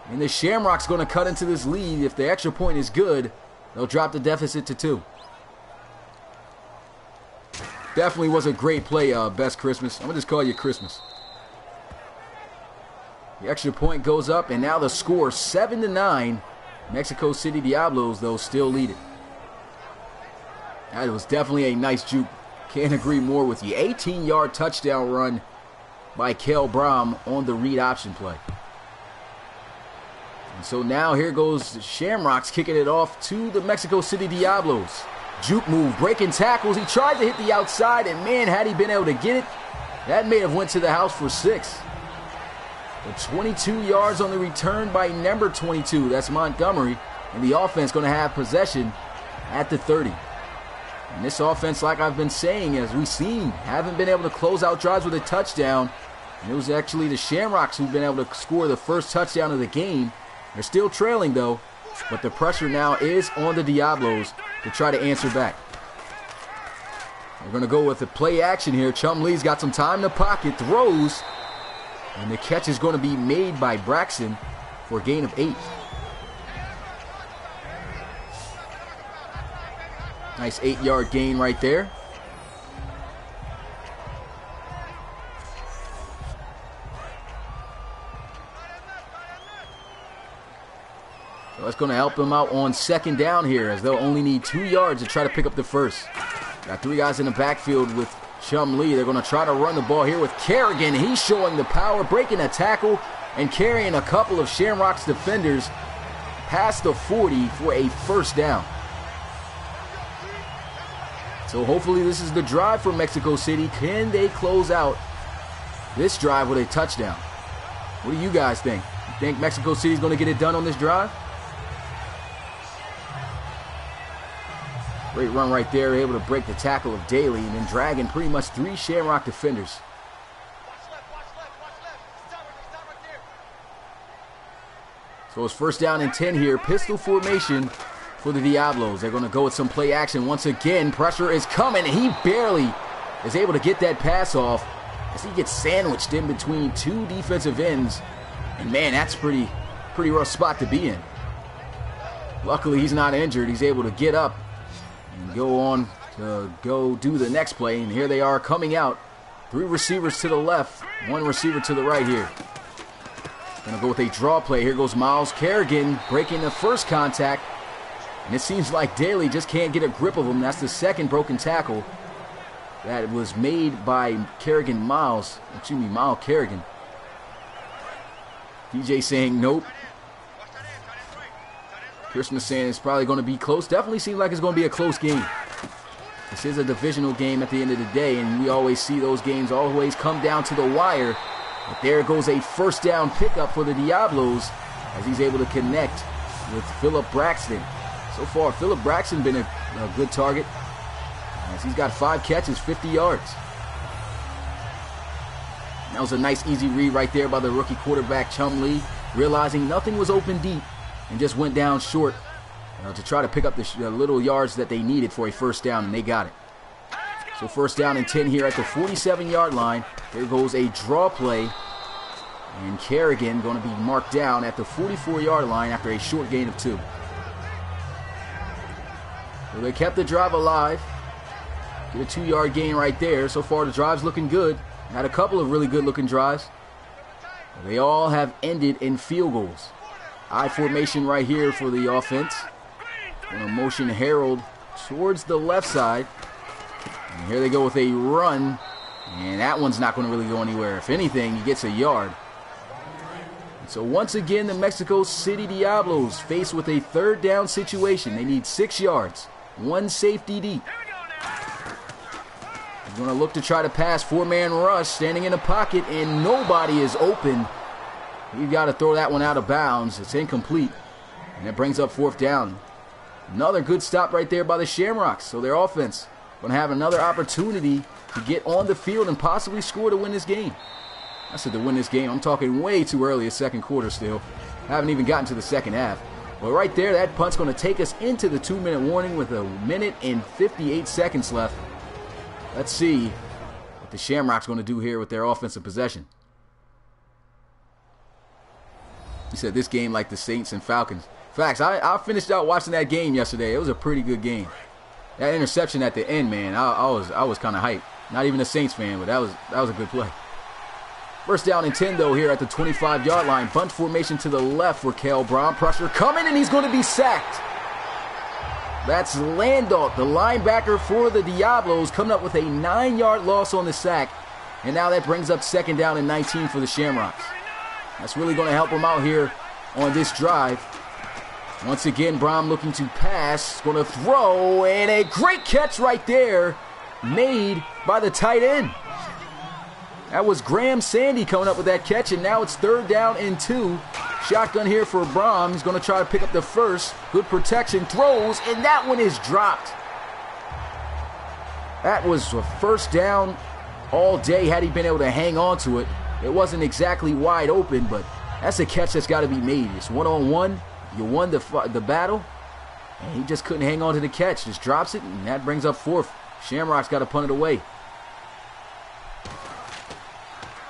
And the Shamrocks going to cut into this lead. If the extra point is good, they'll drop the deficit to 2. Definitely was a great play, Best Christmas. I'm going to just call you Christmas. The extra point goes up, and now the score 7-9. Mexico City Diablos, though, still lead it. That was definitely a nice juke. Can't agree more with you. 18-yard touchdown run by Kel Brom on the read option play. And so now here goes the Shamrocks kicking it off to the Mexico City Diablos. Juke move, breaking tackles. He tried to hit the outside, and man, had he been able to get it, that may have went to the house for 6. But 22 yards on the return by number 22. That's Montgomery. And the offense going to have possession at the 30. And this offense, like I've been saying, as we've seen, haven't been able to close out drives with a touchdown. And it was actually the Shamrocks who've been able to score the first touchdown of the game. They're still trailing, though. But the pressure now is on the Diablos to try to answer back. We're going to go with the play action here. Chumlee's got some time in the pocket, throws. And the catch is going to be made by Braxton for a gain of 8. Nice 8-yard gain right there. So that's going to help them out on second down here, as they'll only need 2 yards to try to pick up the first. Got 3 guys in the backfield with Chumlee. They're going to try to run the ball here with Kerrigan. He's showing the power, breaking a tackle and carrying a couple of Shamrocks defenders past the 40 for a first down. So hopefully this is the drive for Mexico City. Can they close out this drive with a touchdown? What do you guys think? You think Mexico City is going to get it done on this drive? Great run right there, able to break the tackle of Daly and then dragging pretty much 3 Shamrock defenders. So it's first down and 10 here. Pistol formation for the Diablos. They're going to go with some play action once again. Pressure is coming. He barely is able to get that pass off as he gets sandwiched in between 2 defensive ends. And man, that's pretty rough spot to be in. Luckily, he's not injured. He's able to get up and go on to go do the next play. And here they are coming out. 3 receivers to the left, 1 receiver to the right here. Gonna go with a draw play. Here goes Miles Kerrigan breaking the first contact. And it seems like Daly just can't get a grip of him. That's the second broken tackle that was made by Miles Kerrigan. DJ saying nope. Christmas saying it's probably going to be close. Definitely seems like it's going to be a close game. This is a divisional game at the end of the day, and we always see those games always come down to the wire. But there goes a first down pickup for the Diablos as he's able to connect with Philip Braxton. So far, Philip Braxton been a good target as he's got 5 catches, 50 yards. That was a nice easy read right there by the rookie quarterback Chumlee, realizing nothing was open deep and just went down short to try to pick up the little yards that they needed for a first down, and they got it. So first down and 10 here at the 47-yard line. Here goes a draw play. And Kerrigan going to be marked down at the 44-yard line after a short gain of 2. So they kept the drive alive. Get a 2-yard gain right there. So far the drive's looking good. Had a couple of really good looking drives. They all have ended in field goals. I formation right here for the offense. Going to motion Harold towards the left side. And here they go with a run, and that one's not going to really go anywhere. If anything, he gets a yard. And so once again, the Mexico City Diablos faced with a third down situation. They need 6 yards, 1 safety deep. They're going to look to try to pass, 4-man rush, standing in the pocket, and nobody is open. You've got to throw that one out of bounds. It's incomplete, and it brings up 4th down. Another good stop right there by the Shamrocks. So their offense going to have another opportunity to get on the field and possibly score to win this game. I said to win this game. I'm talking way too early, a second quarter still. Haven't even gotten to the second half. But right there, that punt's going to take us into the 2-minute warning with 1 minute and 58 seconds left. Let's see what the Shamrocks going to do here with their offensive possession. He said this game like the Saints and Falcons. Facts, I finished out watching that game yesterday. It was a pretty good game. That interception at the end, man, I was kind of hyped. Not even a Saints fan, but that was a good play. First down and 10, though, here at the 25-yard line. Bunch formation to the left for Cal Brown. Pressure coming, and he's going to be sacked. That's Landaut, the linebacker for the Diablos, coming up with a 9-yard loss on the sack. And now that brings up second down and 19 for the Shamrocks. That's really going to help them out here on this drive. Once again, Brom looking to pass, going to throw, and a great catch right there made by the tight end. That was Graham Sandy coming up with that catch, and now it's 3rd down and 2. Shotgun here for Brom. He's going to try to pick up the first. Good protection, throws, and that one is dropped. That was a first down all day had he been able to hang on to it. It wasn't exactly wide open, but that's a catch that's got to be made. It's one-on-one. You won the battle, and he just couldn't hang on to the catch. Just drops it, and that brings up 4th. Shamrock's got to punt it away.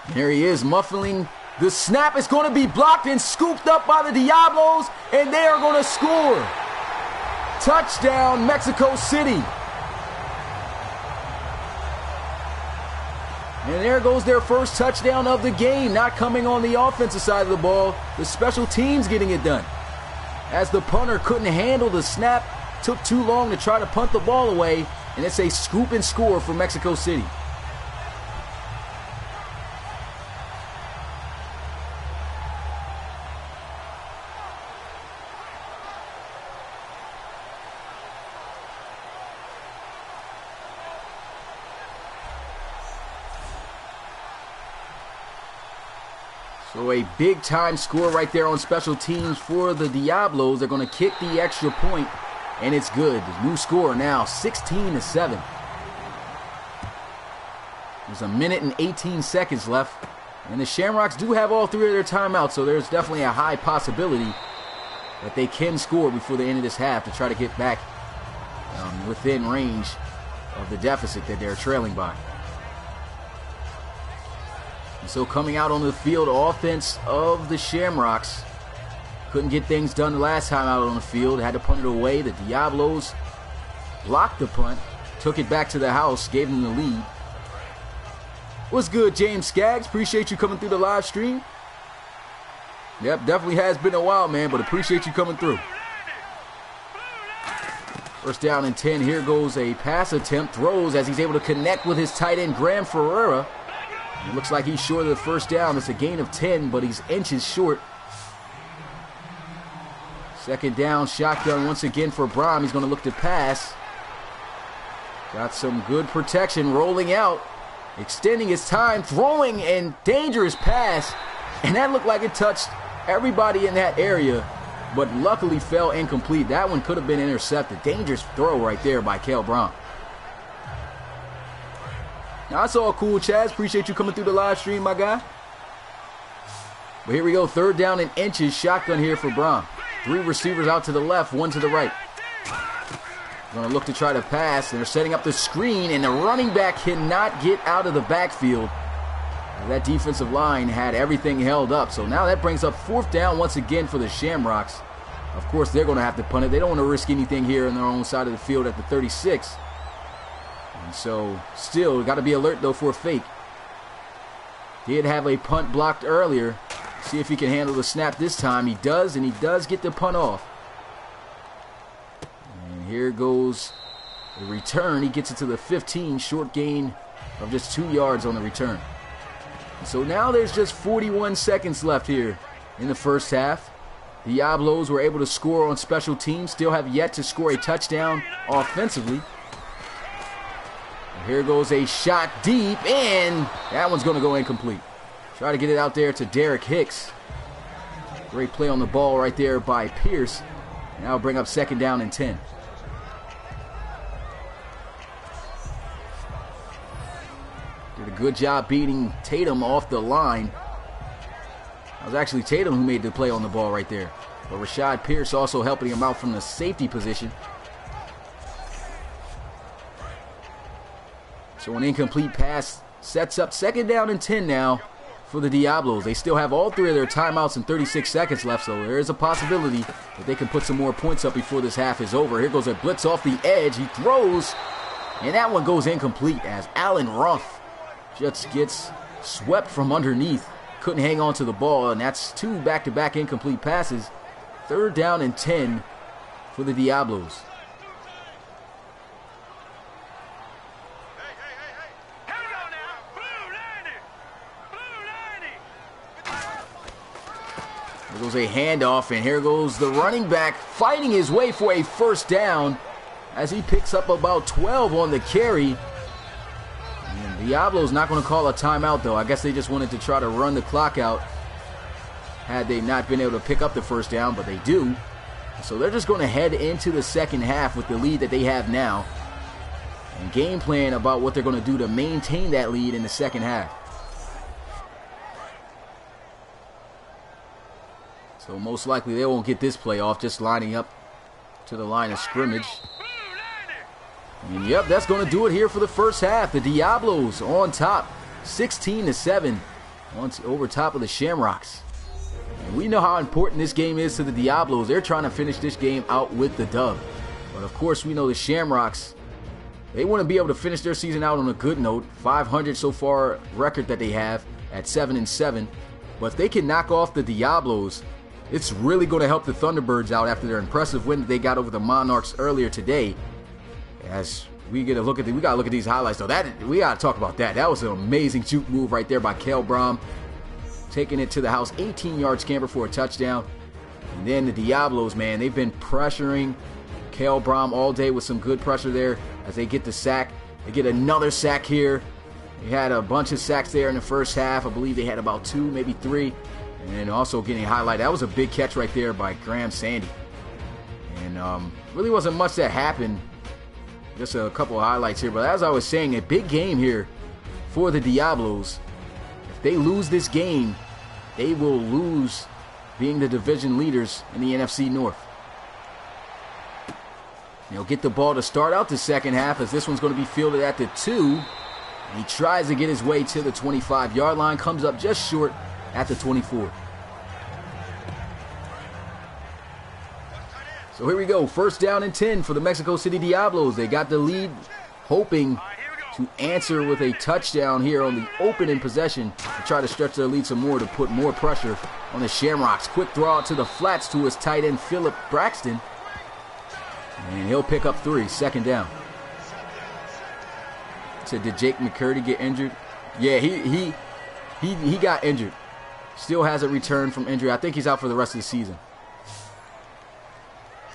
And there he is, muffling the snap. Is going to be blocked and scooped up by the Diablos, and they are going to score. Touchdown, Mexico City. And there goes their first touchdown of the game. Not coming on the offensive side of the ball. The special teams getting it done. As the punter couldn't handle the snap, took too long to try to punt the ball away, and it's a scoop and score for Mexico City. So a big-time score right there on special teams for the Diablos. They're going to kick the extra point and it's good. The new score now 16-7. There's a minute and 18 seconds left, and the Shamrocks do have all 3 of their timeouts, so there's definitely a high possibility that they can score before the end of this half to try to get back within range of the deficit that they're trailing by. And so coming out on the field, offense of the Shamrocks couldn't get things done the last time out on the field. Had to punt it away. The Diablos blocked the punt, took it back to the house, gave them the lead. What's good, James Skaggs? Appreciate you coming through the live stream. Yep, definitely has been a while, man, but appreciate you coming through. First down and 10. Here goes a pass attempt. Throws as he's able to connect with his tight end, Graham Ferreira. It looks like he's short of the first down. It's a gain of 10, but he's inches short. Second down, shotgun once again for Brom. He's going to look to pass. Got some good protection, rolling out, extending his time, throwing, and dangerous pass. And that looked like it touched everybody in that area, but luckily fell incomplete. That one could have been intercepted. Dangerous throw right there by Kel Brom. Now, that's all cool, Chaz. Appreciate you coming through the live stream, my guy. But here we go. Third down and inches. Shotgun here for Brom. 3 receivers out to the left, 1 to the right. Going to look to try to pass. They're setting up the screen, and the running back cannot get out of the backfield. That defensive line had everything held up. So now that brings up 4th down once again for the Shamrocks. Of course, they're going to have to punt it. They don't want to risk anything here on their own side of the field at the 36. And so, still, got to be alert, though, for a fake. Did have a punt blocked earlier. See if he can handle the snap this time. He does, and he does get the punt off. And here goes the return. He gets it to the 15. Short gain of just 2 yards on the return. So now there's just 41 seconds left here in the first half. The Diablos were able to score on special teams. Still have yet to score a touchdown offensively. Here goes a shot deep, and that one's going to go incomplete. Try to get it out there to Derek Hicks. Great play on the ball right there by Pierce. Now we'll bring up 2nd down and 10. Did a good job beating Tatum off the line. That was actually Tatum who made the play on the ball right there. But Rashad Pierce also helping him out from the safety position. So an incomplete pass sets up 2nd down and 10 now for the Diablos. They still have all 3 of their timeouts and 36 seconds left, so there is a possibility that they can put some more points up before this half is over. Here goes a blitz off the edge. He throws, and that one goes incomplete as Allen Ruff just gets swept from underneath. Couldn't hang on to the ball, and that's 2 back-to-back incomplete passes. 3rd down and 10 for the Diablos. There goes a handoff, and here goes the running back fighting his way for a first down as he picks up about 12 on the carry. And Diablo's not going to call a timeout, though. I guess they just wanted to try to run the clock out had they not been able to pick up the first down, but they do. So they're just going to head into the second half with the lead that they have now and game plan about what they're going to do to maintain that lead in the second half. So most likely they won't get this play off, just lining up to the line of scrimmage. And yep, that's going to do it here for the first half. The Diablos on top, 16-7, over top of the Shamrocks. And we know how important this game is to the Diablos. They're trying to finish this game out with the dub. But of course, we know the Shamrocks, they want to be able to finish their season out on a good note. 500 so far record that they have at 7-7. But if they can knock off the Diablos, it's really going to help the Thunderbirds out after their impressive win that they got over the Monarchs earlier today. As we get a look at we got to look at these highlights, though. We got to talk about that. That was an amazing juke move right there by Kel Brom, taking it to the house, 18-yard scamper for a touchdown. And then the Diablos, man, they've been pressuring Kel Brom all day with some good pressure there as they get the sack. They get another sack here. They had a bunch of sacks there in the first half. I believe they had about 2, maybe 3. And also getting a highlight. That was a big catch right there by Graham Sandy. And And really wasn't much that happened. Just a couple of highlights here. But as I was saying, a big game here for the Diablos. If they lose this game, they will lose being the division leaders in the NFC North. They'll get the ball to start out the second half, as this one's going to be fielded at the 2. He tries to get his way to the 25-yard line, comes up just short at the 24. So here we go, first down and 10 for the Mexico City Diablos. They got the lead, hoping to answer with a touchdown here on the opening possession to try to stretch their lead some more, to put more pressure on the Shamrocks. Quick throw out to the flats to his tight end, Philip Braxton. And he'll pick up 3, second down. So did Jake McCurdy get injured? Yeah, he got injured. Still hasn't returned from injury. I think he's out for the rest of the season.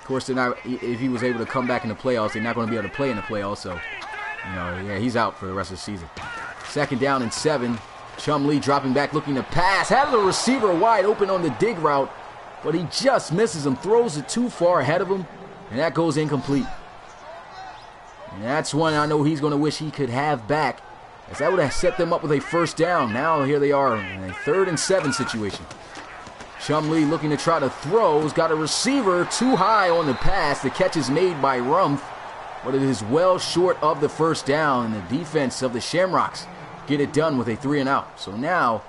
Of course, they're not, if he was able to come back in the playoffs, they're not going to be able to play in the playoffs. So, yeah, he's out for the rest of the season. Second down and 7. Chumlee dropping back, looking to pass. Had the receiver wide open on the dig route, but he just misses him. Throws it too far ahead of him, and that goes incomplete. And that's one I know he's going to wish he could have back, as that would have set them up with a first down. Now here they are in a 3rd and 7 situation. Chumlee looking to try to throw. He's got a receiver too high on the pass. The catch is made by Rumpf, but it is well short of the first down. And the defense of the Shamrocks get it done with a 3 and out. So now,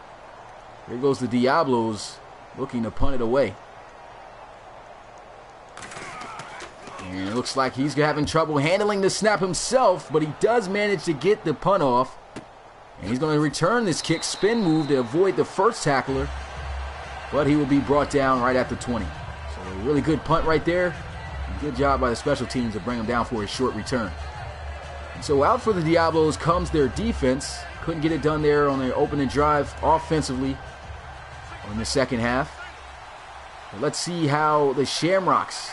here goes the Diablos looking to punt it away. And it looks like he's having trouble handling the snap himself, but he does manage to get the punt off. And he's going to return this kick, spin move to avoid the first tackler, but he will be brought down right at the 20. So a really good punt right there. And good job by the special teams to bring him down for a short return. And so out for the Diablos comes their defense. Couldn't get it done there on their opening drive offensively in the second half. But let's see how the Shamrocks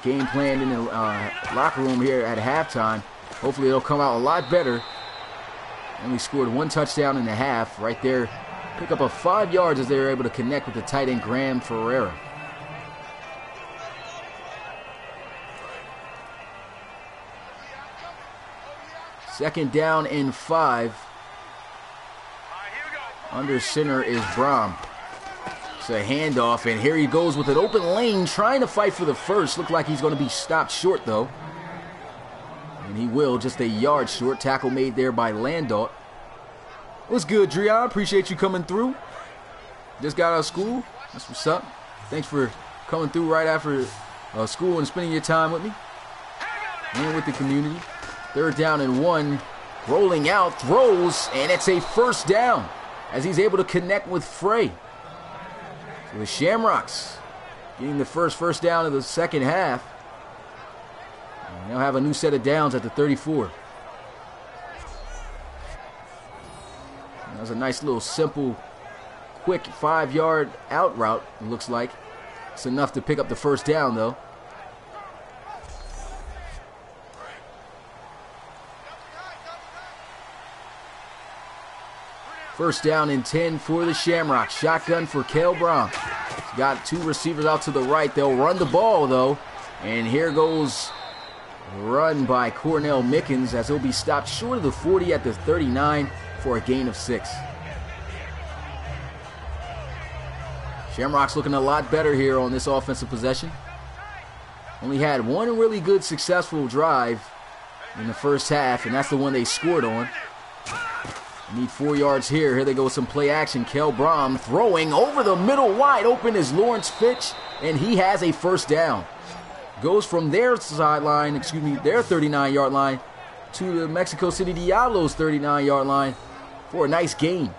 game planned in the locker room here at halftime. Hopefully it'll come out a lot better. Only scored 1 touchdown in the half right there. Pick up a 5 yards as they were able to connect with the tight end Graham Ferreira. Second down and 5. Under center is Brom. It's a handoff, and here he goes with an open lane, trying to fight for the first. Looked like he's going to be stopped short, though. And he will, just a yard short. Tackle made there by Landaut. What's good, Dreon? Appreciate you coming through. Just got out of school. That's what's up. Thanks for coming through right after school and spending your time with me and with the community. Third down and 1. Rolling out, throws, and it's a first down as he's able to connect with Frey. So the Shamrocks getting the first down of the second half. And they'll have a new set of downs at the 34. That was a nice little simple, quick 5-yard out route, it looks like. It's enough to pick up the first down, though. First down and 10 for the Shamrocks. Shotgun for Cale Brown. He's got 2 receivers out to the right. They'll run the ball, though. And here goes a run by Cornell Mickens as he'll be stopped short of the 40 at the 39 for a gain of 6. Shamrocks looking a lot better here on this offensive possession. Only had 1 really good successful drive in the first half, and that's the one they scored on. Need 4 yards here. Here they go with some play action. Kel Brom throwing over the middle. Wide open is Lawrence Fitch, and he has a first down. Goes from their sideline, their 39-yard line to the Mexico City Diablos 39-yard line for a nice gain.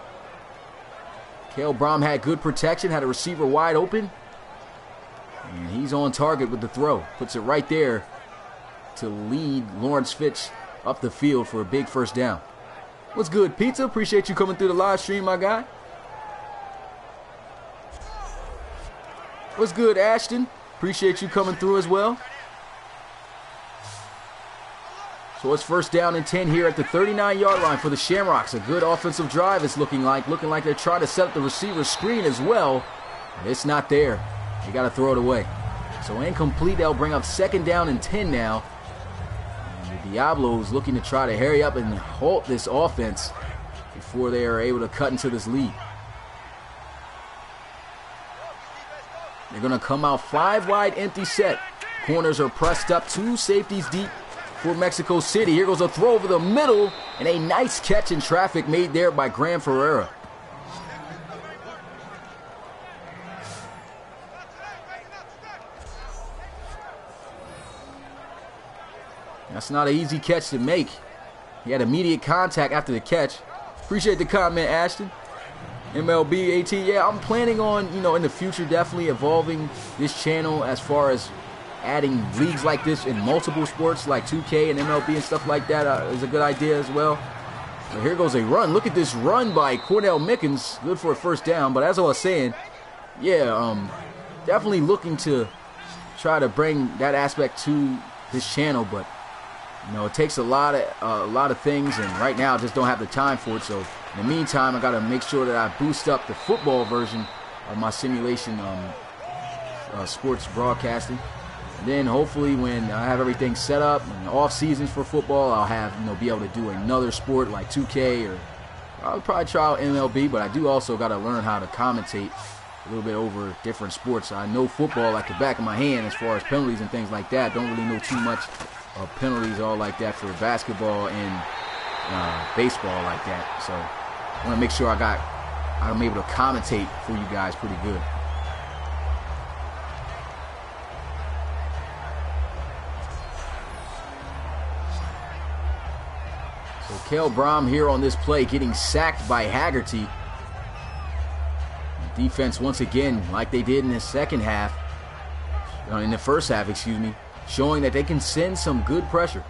Kel Brom had good protection, had a receiver wide open, and he's on target with the throw. Puts it right there to lead Lawrence Fitch up the field for a big first down. What's good, Pizza? Appreciate you coming through the live stream, my guy. What's good, Ashton? Appreciate you coming through as well. So it's first down and 10 here at the 39-yard line for the Shamrocks. A good offensive drive it's looking like they're trying to set up the receiver screen as well. It's not there. They got to throw it away. So incomplete. They'll bring up 2nd down and 10 now. And the Diablos looking to try to hurry up and halt this offense before they are able to cut into this lead. They're going to come out 5 wide, empty set. Corners are pressed up, 2 safeties deep for Mexico City. Here goes a throw over the middle, and a nice catch in traffic made there by Graham Ferreira. That's not an easy catch to make. He had immediate contact after the catch. Appreciate the comment, Ashton. MLB 18. Yeah, I'm planning on, in the future definitely evolving this channel as far as adding leagues like this in multiple sports like 2K and MLB and stuff like that is a good idea as well. But here goes a run. Look at this run by Cornell Mickens. Good for a 1st down. But as I was saying, yeah, definitely looking to try to bring that aspect to this channel. But, it takes a lot of things. And right now I just don't have the time for it. So in the meantime, I got to make sure that I boost up the football version of my simulation sports broadcasting. And then hopefully when I have everything set up and off seasons for football, I'll have, be able to do another sport like 2K, or I'll probably try out MLB, but I do also got to learn how to commentate a little bit over different sports. I know football like the back of my hand as far as penalties and things like that. Don't really know too much of penalties all like that for basketball and baseball like that. So I want to make sure I'm able to commentate for you guys pretty good. So Kel Brom here on this play getting sacked by Haggerty. Defense once again, like they did in the first half, excuse me, showing that they can send some good pressure.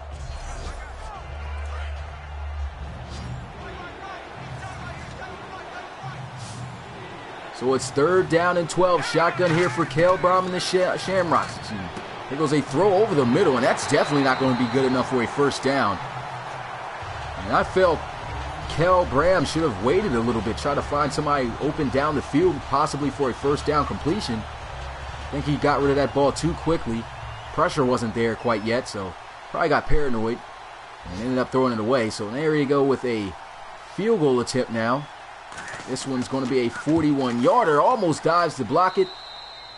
So it's 3rd down and 12. Shotgun here for Kel Brom and the Shamrocks. Here goes a throw over the middle, and that's definitely not going to be good enough for a 1st down. And I felt Kel Bram should have waited a little bit, try to find somebody open down the field, possibly for a 1st down completion. I think he got rid of that ball too quickly. Pressure wasn't there quite yet, so probably got paranoid and ended up throwing it away. So there you go with a field goal attempt now. This one's going to be a 41-yarder. Almost dives to block it,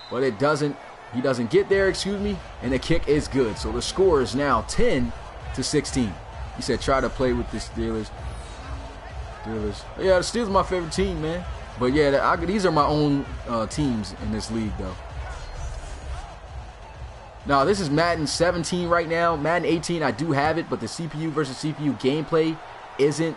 but it doesn't. He doesn't get there, excuse me, and the kick is good. So the score is now 10-16. He said try to play with the Steelers. Yeah, the Steelers are my favorite team, man. But yeah, these are my own teams in this league, though. Now, this is Madden 17 right now. Madden 18, I do have it, but the CPU versus CPU gameplay isn't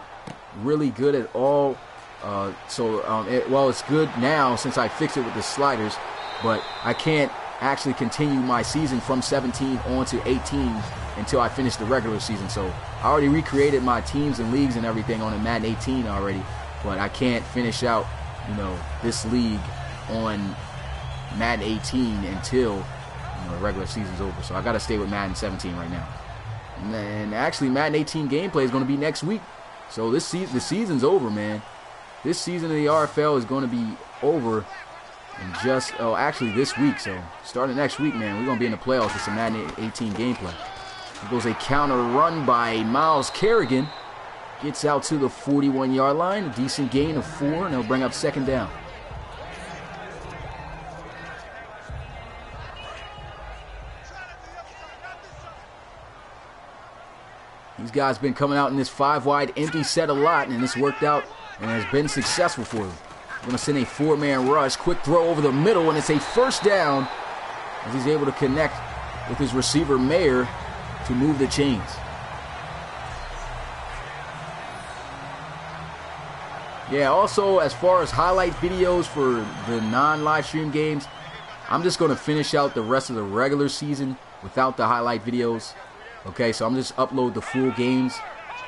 really good at all. It's good now since I fixed it with the sliders, but I can't actually continue my season from 17 on to 18 until I finish the regular season. So I already recreated my teams and leagues and everything on a Madden 18 already, but I can't finish out, this league on Madden 18 until the regular season's over. So I got to stay with Madden 17 right now. And actually, Madden 18 gameplay is going to be next week. So the season's over, man. This season of the RFL is going to be over in actually this week. So starting next week, man, we're going to be in the playoffs with some Madden 18 gameplay. Here goes a counter run by Miles Kerrigan. Gets out to the 41-yard line. A decent gain of 4, and they'll bring up 2nd down. These guys been coming out in this 5-wide empty set a lot, and it's worked out and has been successful for them. Going to send a 4-man rush. Quick throw over the middle, and it's a 1st down as he's able to connect with his receiver, Mayer, to move the chains. Yeah, also, as far as highlight videos for the non-live stream games, I'm just going to finish out the rest of the regular season without the highlight videos. Okay, so I'm just upload the full games,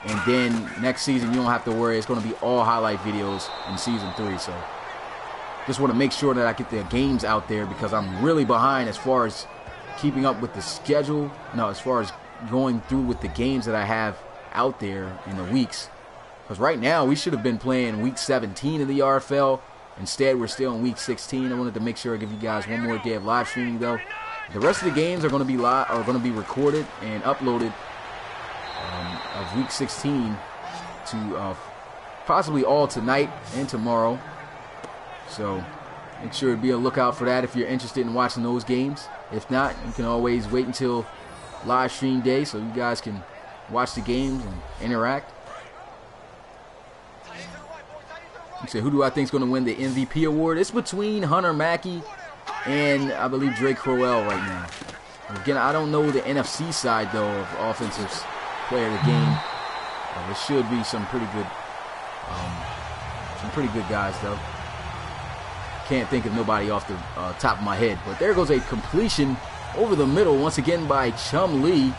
and then next season you don't have to worry. It's going to be all highlight videos in season 3. So just want to make sure that I get the games out there because I'm really behind as far as keeping up with the schedule. No, as far as going through with the games that I have out there in the weeks. Because right now we should have been playing week 17 of the RFL. Instead, we're still in week 16. I wanted to make sure I give you guys one more day of live streaming, though. The rest of the games are going to be recorded and uploaded of Week 16 to possibly all tonight and tomorrow. So make sure to be on the lookout for that if you're interested in watching those games. If not, you can always wait until live stream day so you guys can watch the games and interact. You say, who do I think is going to win the MVP award? It's between Hunter Mackey and I believe Drake Crowell right now. Again, I don't know the NFC side though of offensive player of the game. There should be some pretty good guys though. Can't think of nobody off the top of my head. But there goes a completion over the middle once again by Chum Lee.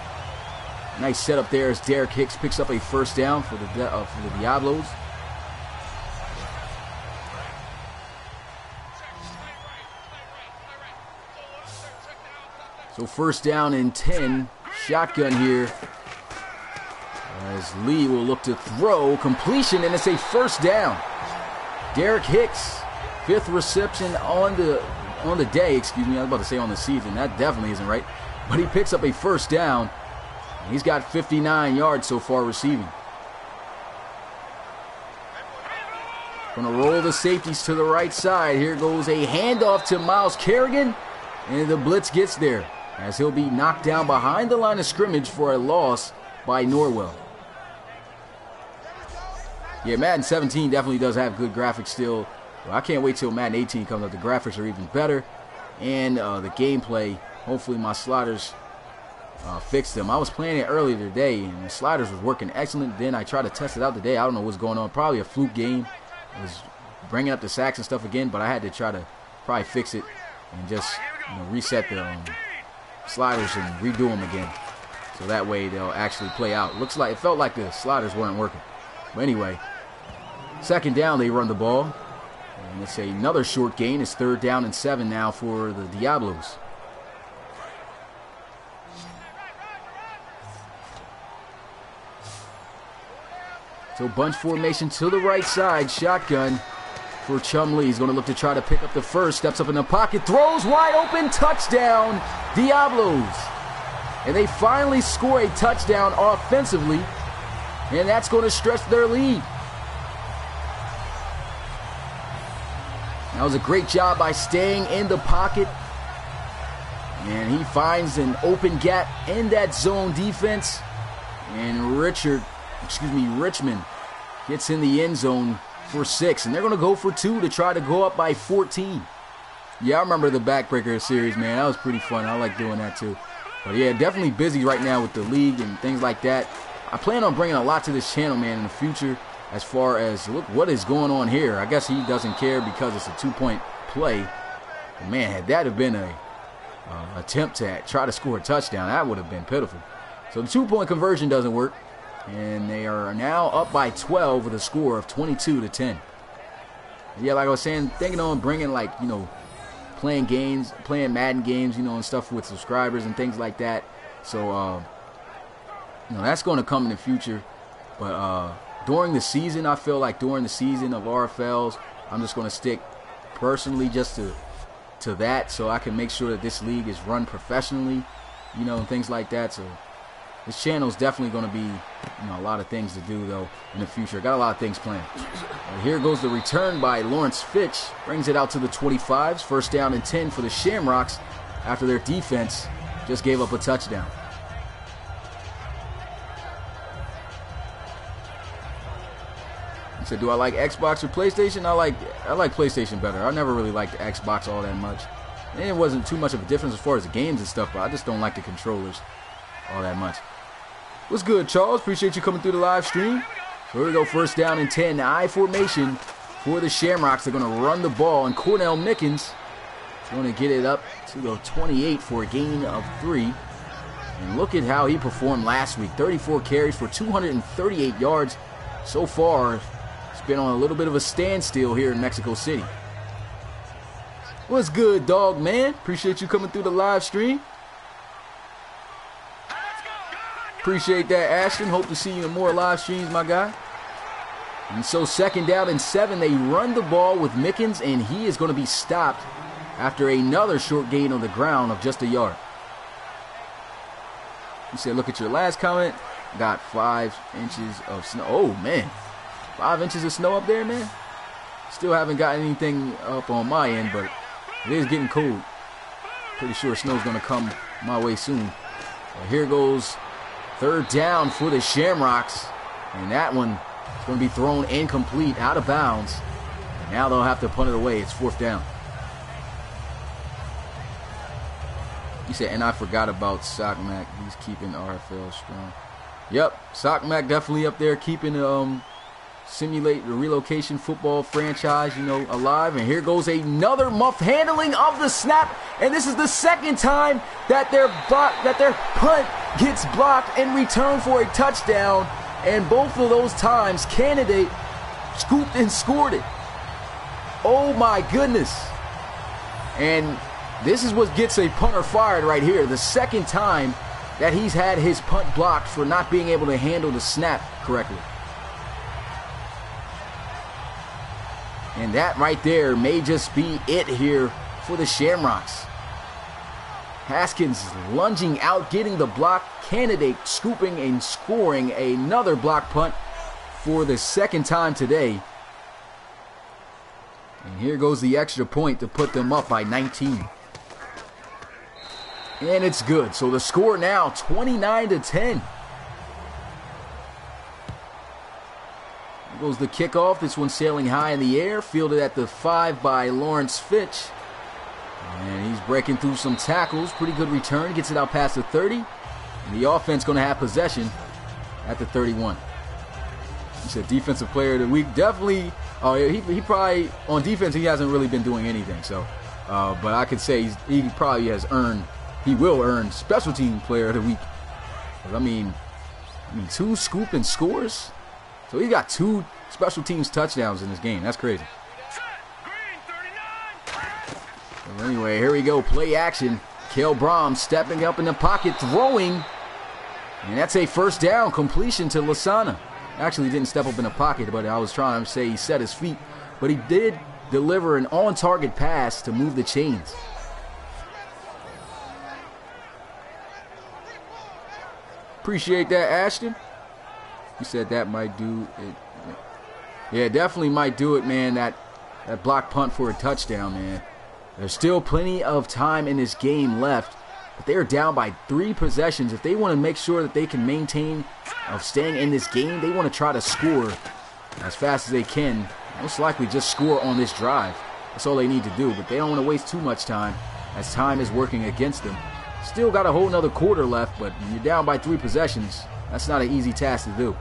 Nice setup there as Derek Hicks picks up a first down for the Diablos. So first down and 10. Shotgun here. As Lee will look to throw. Completion, and it's a first down. Derek Hicks, 5th reception on the day. Excuse me, I was about to say on the season. That definitely isn't right. But he picks up a first down. He's got 59 yards so far receiving. Going to roll the safeties to the right side. Here goes a handoff to Miles Kerrigan. And the blitz gets there as he'll be knocked down behind the line of scrimmage for a loss by Norwell. Yeah, Madden 17 definitely does have good graphics still. Well, I can't wait till Madden 18 comes out. The graphics are even better. And the gameplay, hopefully my sliders fix them. I was playing it earlier today, and the sliders was working excellent. Then I tried to test it out today. I don't know what's going on. Probably a fluke game. I was bringing up the sacks and stuff again, but I had to try to probably fix it and just reset the sliders and redo them again. So that way they'll actually play out. It felt like the sliders weren't working. But anyway, second down, they run the ball. And it's another short gain. It's 3rd down and 7 now for the Diablos. So bunch formation to the right side. Shotgun for Chum Lee. He's going to look to try to pick up the first. Steps up in the pocket. Throws wide open. Touchdown, Diablos. And they finally score a touchdown offensively. And that's going to stretch their lead. That was a great job by staying in the pocket. And he finds an open gap in that zone defense. And Richmond gets in the end zone for 6. And they're going to go for 2 to try to go up by 14. Yeah, I remember the backbreaker series, man. That was pretty fun. I like doing that too. But yeah, definitely busy right now with the league and things like that. I plan on bringing a lot to this channel, man, in the future. As far as, look what is going on here. I guess he doesn't care because it's a 2-point play. But man, had that have been a attempt to try to score a touchdown, that would have been pitiful. So the 2-point conversion doesn't work. And they are now up by 12 with a score of 22-10. Yeah, like I was saying, thinking on bringing playing Madden games, and stuff with subscribers and things like that. So, that's going to come in the future. But during the season, I feel like during the season of RFLs, I'm just going to stick personally just to that, so I can make sure that this league is run professionally, and things like that. So this channel is definitely going to be, a lot of things to do though in the future. Got a lot of things planned. Here goes the return by Lawrence Fitch, brings it out to the 25s. First down and 10 for the Shamrocks after their defense just gave up a touchdown. He said, do I like Xbox or PlayStation? I like PlayStation better. I never really liked Xbox all that much. And it wasn't too much of a difference as far as the games and stuff, but I just don't like the controllers all that much. What's good, Charles? Appreciate you coming through the live stream. So here we go, first down and 10. I formation for the Shamrocks. They're going to run the ball, and Cornell Mickens is going to get it up to the 28 for a gain of 3. And look at how he performed last week. 34 carries for 238 yards. So far, it's been on a little bit of a standstill here in Mexico City. What's good, dog, man? Appreciate you coming through the live stream. Appreciate that, Ashton. Hope to see you in more live streams, my guy. And so second down and 7, they run the ball with Mickens, and he is going to be stopped after another short gain on the ground of just a yard. You said, look at your last comment. Got 5 inches of snow. Oh, man. 5 inches of snow up there, man. Still haven't got anything up on my end, but it is getting cold. Pretty sure snow's going to come my way soon. Well, here goes 3rd down for the Shamrocks. And that one is going to be thrown incomplete, out of bounds. And now they'll have to punt it away. It's 4th down. You said, and I forgot about Sock Mac. He's keeping RFL strong. Yep, Sock Mac definitely up there keeping simulate the relocation football franchise, alive. And here goes another muff handling of the snap. And this is the 2nd time that their punt gets blocked and returned for a touchdown. And both of those times, Candidate scooped and scored it. Oh my goodness. And this is what gets a punter fired right here. The 2nd time that he's had his punt blocked for not being able to handle the snap correctly. And that right there may just be it here for the Shamrocks. Haskins lunging out, getting the block. Candidate scooping and scoring another block punt for the 2nd time today. And here goes the extra point to put them up by 19. And it's good. So the score now 29-10. Here goes the kickoff. This one sailing high in the air. Fielded at the 5 by Lawrence Fitch. And he's breaking through some tackles. Pretty good return. Gets it out past the 30. And the offense going to have possession at the 31. He said defensive player of the week. Definitely. Oh, he probably, on defense, he hasn't really been doing anything. So, but I could say he probably has earned. He will earn special team player of the week. I mean, 2 scoop and scores. So he got 2 special teams touchdowns in this game. That's crazy. Well, anyway, here we go. Play action. Kale Brom stepping up in the pocket, throwing. And that's a 1st down completion to Lasana. Actually didn't step up in the pocket, but I was trying to say he set his feet. But he did deliver an on-target pass to move the chains. Appreciate that, Ashton. You said that might do it. Yeah, definitely might do it, man. That block punt for a touchdown, man. There's still plenty of time in this game left, but they are down by 3 possessions. If they want to make sure that they can maintain of staying in this game, they want to try to score as fast as they can. Most likely just score on this drive. That's all they need to do, but they don't want to waste too much time as time is working against them. Still got a whole nother quarter left, but when you're down by 3 possessions, that's not an easy task to do.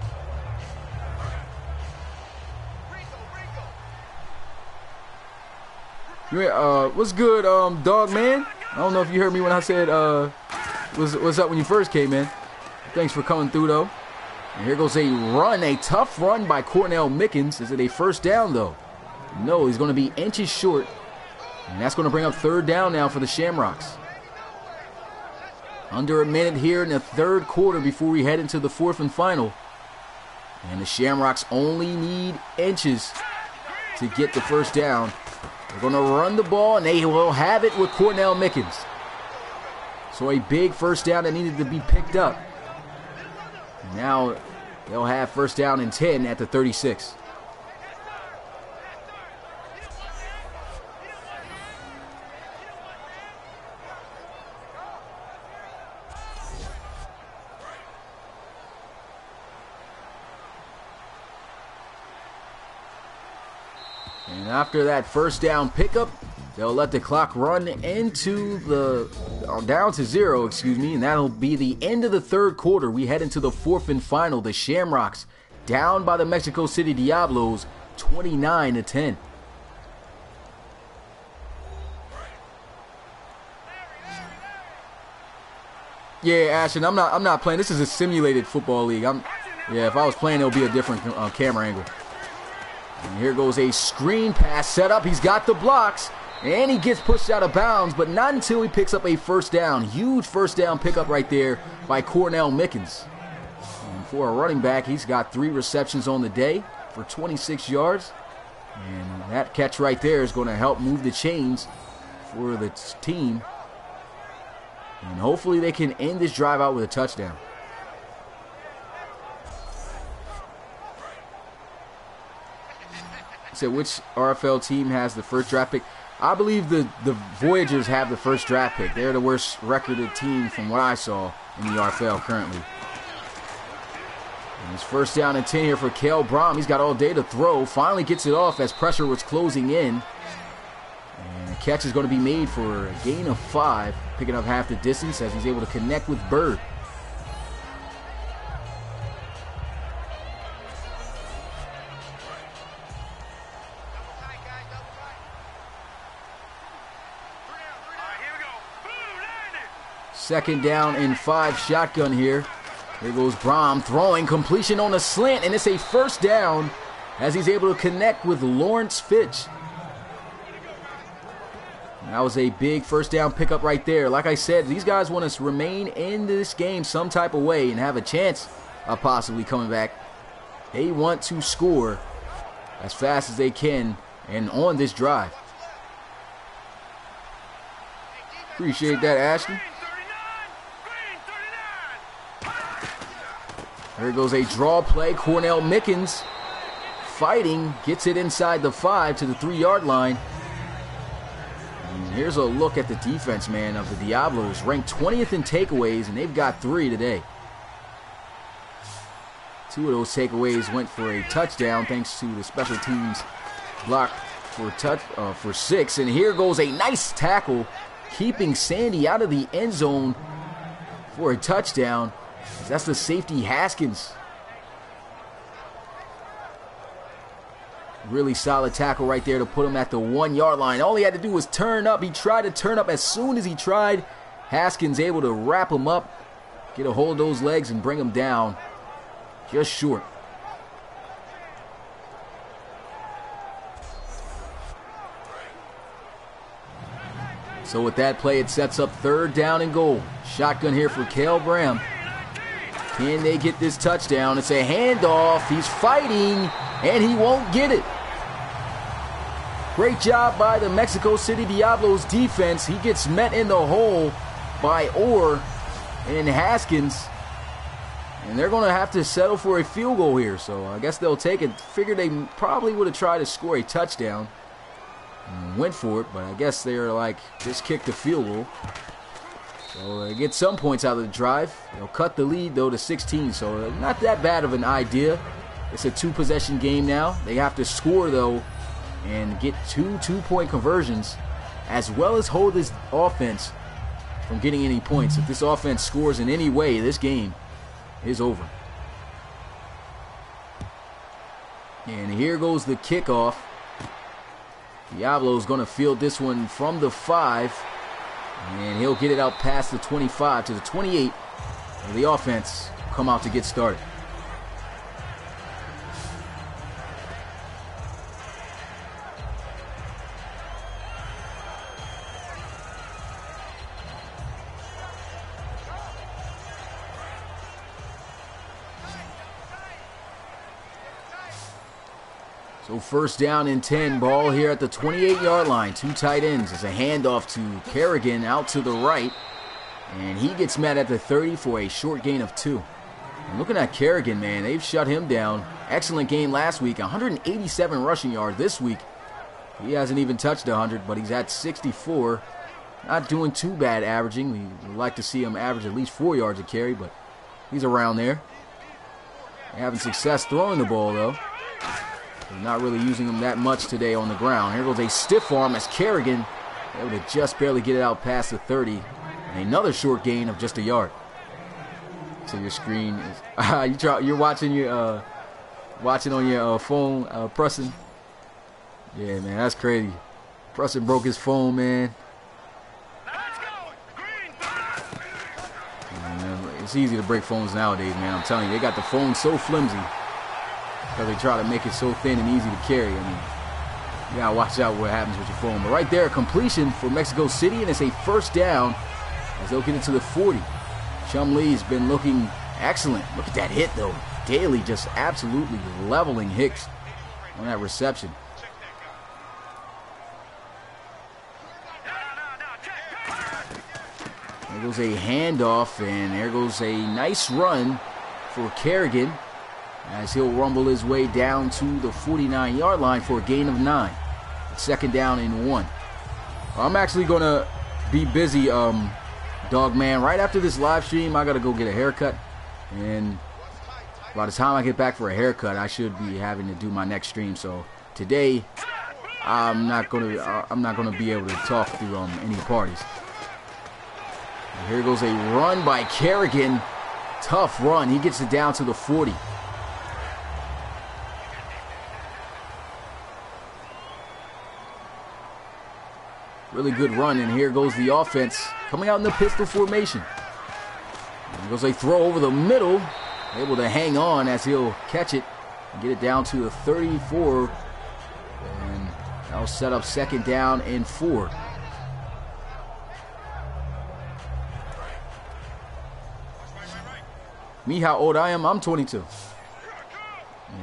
What's good, dog man? I don't know if you heard me when I said what's up when you first came in. Thanks for coming through though. And here goes a run, a tough run by Cornell Mickens. Is it a 1st down though? No, he's going to be inches short. And that's going to bring up 3rd down now for the Shamrocks. Under a minute here in the 3rd quarter before we head into the 4th and final. And the Shamrocks only need inches to get the 1st down. They're going to run the ball, and they will have it with Cornell Mickens. So a big 1st down that needed to be picked up. Now they'll have 1st down and 10 at the 36. And after that 1st down pickup, they'll let the clock run into down to 0, and that'll be the end of the 3rd quarter. We head into the 4th and final. The Shamrocks down by the Mexico City Diablos, 29-10. Yeah, Ashton, I'm not playing. This is a simulated football league. If I was playing, it'll be a different camera angle. And here goes a screen pass set up. He's got the blocks, and he gets pushed out of bounds, but not until he picks up a 1st down. Huge 1st down pickup right there by Cornell Mickens. And for a running back, he's got 3 receptions on the day for 26 yards. And that catch right there is going to help move the chains for the team. And hopefully they can end this drive out with a touchdown. So which RFL team has the first draft pick? I believe the Voyagers have the first draft pick. They're the worst recorded team from what I saw in the RFL currently. And it's first down and 10 here for Cale Brom. He's got all day to throw. Finally gets it off as pressure was closing in. And a catch is going to be made for a gain of 5, picking up half the distance as he's able to connect with Bird. Second down and 5, shotgun here. Here goes Brom throwing, completion on a slant, and it's a first down as he's able to connect with Lawrence Fitch. That was a big first down pickup right there. Like I said, these guys want us to remain in this game some type of way and have a chance of possibly coming back. They want to score as fast as they can and on this drive. Appreciate that, Ashton. There goes a draw play. Cornell Mickens fighting, gets it inside the 5 to the 3-yard line. And here's a look at the defense, man, of the Diablos. Ranked 20th in takeaways, and they've got 3 today. 2 of those takeaways went for a touchdown thanks to the special teams block for 6. And here goes a nice tackle, keeping Sandy out of the end zone for a touchdown. That's the safety, Haskins. Really solid tackle right there to put him at the 1-yard line. All he had to do was turn up. He tried to turn up. As soon as he tried, Haskins able to wrap him up, get a hold of those legs, and bring him down just short. So with that play, it sets up 3rd down and goal. Shotgun here for Cale Bram. Can they get this touchdown? It's a handoff. He's fighting, and he won't get it. Great job by the Mexico City Diablos defense. He gets met in the hole by Orr and Haskins. And they're going to have to settle for a field goal here. So I guess they'll take it. Figured they probably would have tried to score a touchdown. And went for it, but I guess they're like, just kick the field goal. So they get some points out of the drive. They'll cut the lead, though, to 16. So not that bad of an idea. It's a 2-possession game now. They have to score, though, and get 2 two-point conversions, as well as hold this offense from getting any points. If this offense scores in any way, this game is over. And here goes the kickoff. Diablo's going to field this one from the 5. And he'll get it out past the 25 to the 28. And the offense come out to get started. So first down and 10, ball here at the 28-yard line. 2 tight ends. It's a handoff to Kerrigan out to the right. And he gets met at the 30 for a short gain of 2. And looking at Kerrigan, man, they've shut him down. Excellent game last week. 187 rushing yards this week. He hasn't even touched 100, but he's at 64. Not doing too bad averaging. We'd like to see him average at least 4 yards a carry, but he's around there. Having success throwing the ball, though. Not really using him that much today on the ground. Here goes a stiff arm as Kerrigan able to just barely get it out past the 30. And another short gain of just a yard. So your screen is you're watching your watching on your phone, Preston. Yeah, man, that's crazy. Preston broke his phone, man. Man, it's easy to break phones nowadays, man. I'm telling you, they got the phone so flimsy. Because they try to make it so thin and easy to carry. I mean, you gotta watch out what happens with your phone. But right there, a completion for Mexico City, and it's a first down as they'll get it to the 40. Chumlee's been looking excellent. Look at that hit, though. Daly just absolutely leveling Hicks on that reception. There goes a handoff, and there goes a nice run for Kerrigan as he'll rumble his way down to the 49-yard line for a gain of 9. Second down and 1. I'm actually going to be busy, Dog Man. Right after this live stream, I got to go get a haircut. And by the time I get back for a haircut, I should be having to do my next stream. So today, I'm not going to be able to talk through any parties. And here goes a run by Kerrigan. Tough run. He gets it down to the 40. Really good run, and here goes the offense coming out in the pistol formation. There goes a throw over the middle, able to hang on as he'll catch it and get it down to the 34, and that'll set up second down and 4. Me, how old I am? I'm 22. Yeah.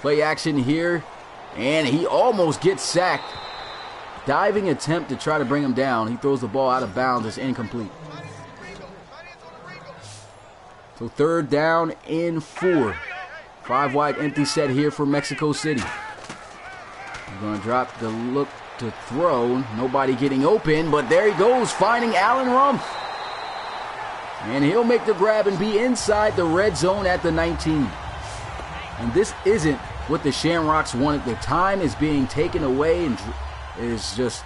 Play action here, and he almost gets sacked. Diving attempt to try to bring him down. He throws the ball out of bounds. It's incomplete. So third down and 4. 5 wide empty set here for Mexico City. He's going to drop the look to throw. Nobody getting open, but there he goes, finding Allen Rumpf. And he'll make the grab and be inside the red zone at the 19. And this isn't what the Shamrocks wanted. The time is being taken away and is just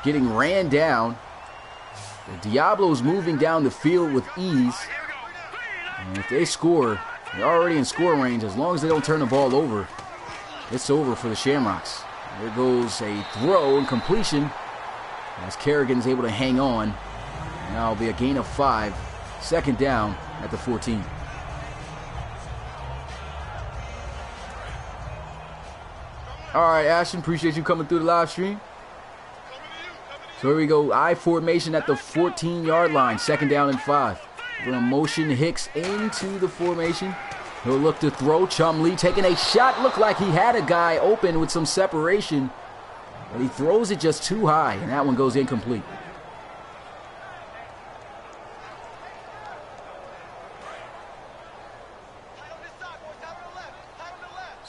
getting ran down. The Diablos moving down the field with ease. And if they score, they're already in score range. As long as they don't turn the ball over, it's over for the Shamrocks. There goes a throw and completion as Kerrigan's able to hang on. And that'll be a gain of 5. Second down at the 14. All right, Ashton, appreciate you coming through the live stream. So here we go, I formation at the 14-yard line, second down and 5. We're going to motion Hicks into the formation. He'll look to throw. Chumlee taking a shot. Looked like he had a guy open with some separation, but he throws it just too high, and that one goes incomplete.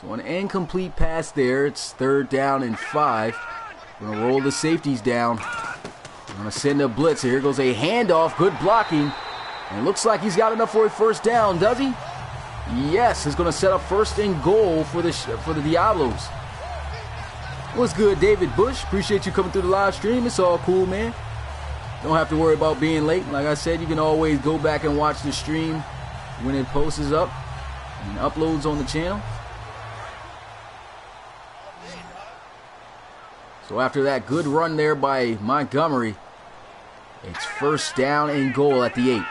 So an incomplete pass there. It's third down and 5. We're going to roll the safeties down. We're going to send a blitz. Here goes a handoff. Good blocking. And it looks like he's got enough for a first down, does he? Yes, it's going to set up first and goal for the Diablos. What's good, David Bush? Appreciate you coming through the live stream. It's all cool, man. Don't have to worry about being late. Like I said, you can always go back and watch the stream when it posts up and uploads on the channel. So after that good run there by Montgomery, it's first down and goal at the 8.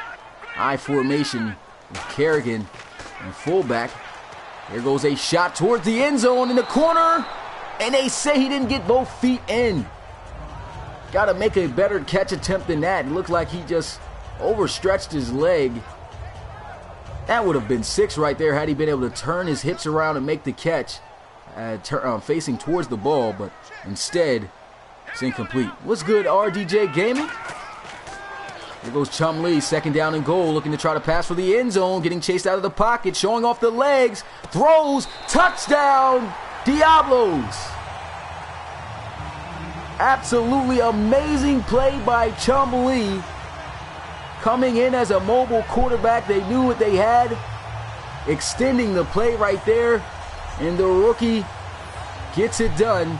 I formation with Kerrigan and fullback. There goes a shot towards the end zone in the corner, and they say he didn't get both feet in. Got to make a better catch attempt than that. It looked like he just overstretched his leg. That would have been 6 right there had he been able to turn his hips around and make the catch, facing towards the ball, but instead it's incomplete. What's good, RDJ Gaming? There goes Chumlee, second down and goal, looking to try to pass for the end zone, getting chased out of the pocket, showing off the legs, throws, touchdown, Diablos. Absolutely amazing play by Chumlee. Coming in as a mobile quarterback, they knew what they had, extending the play right there, and the rookie gets it done.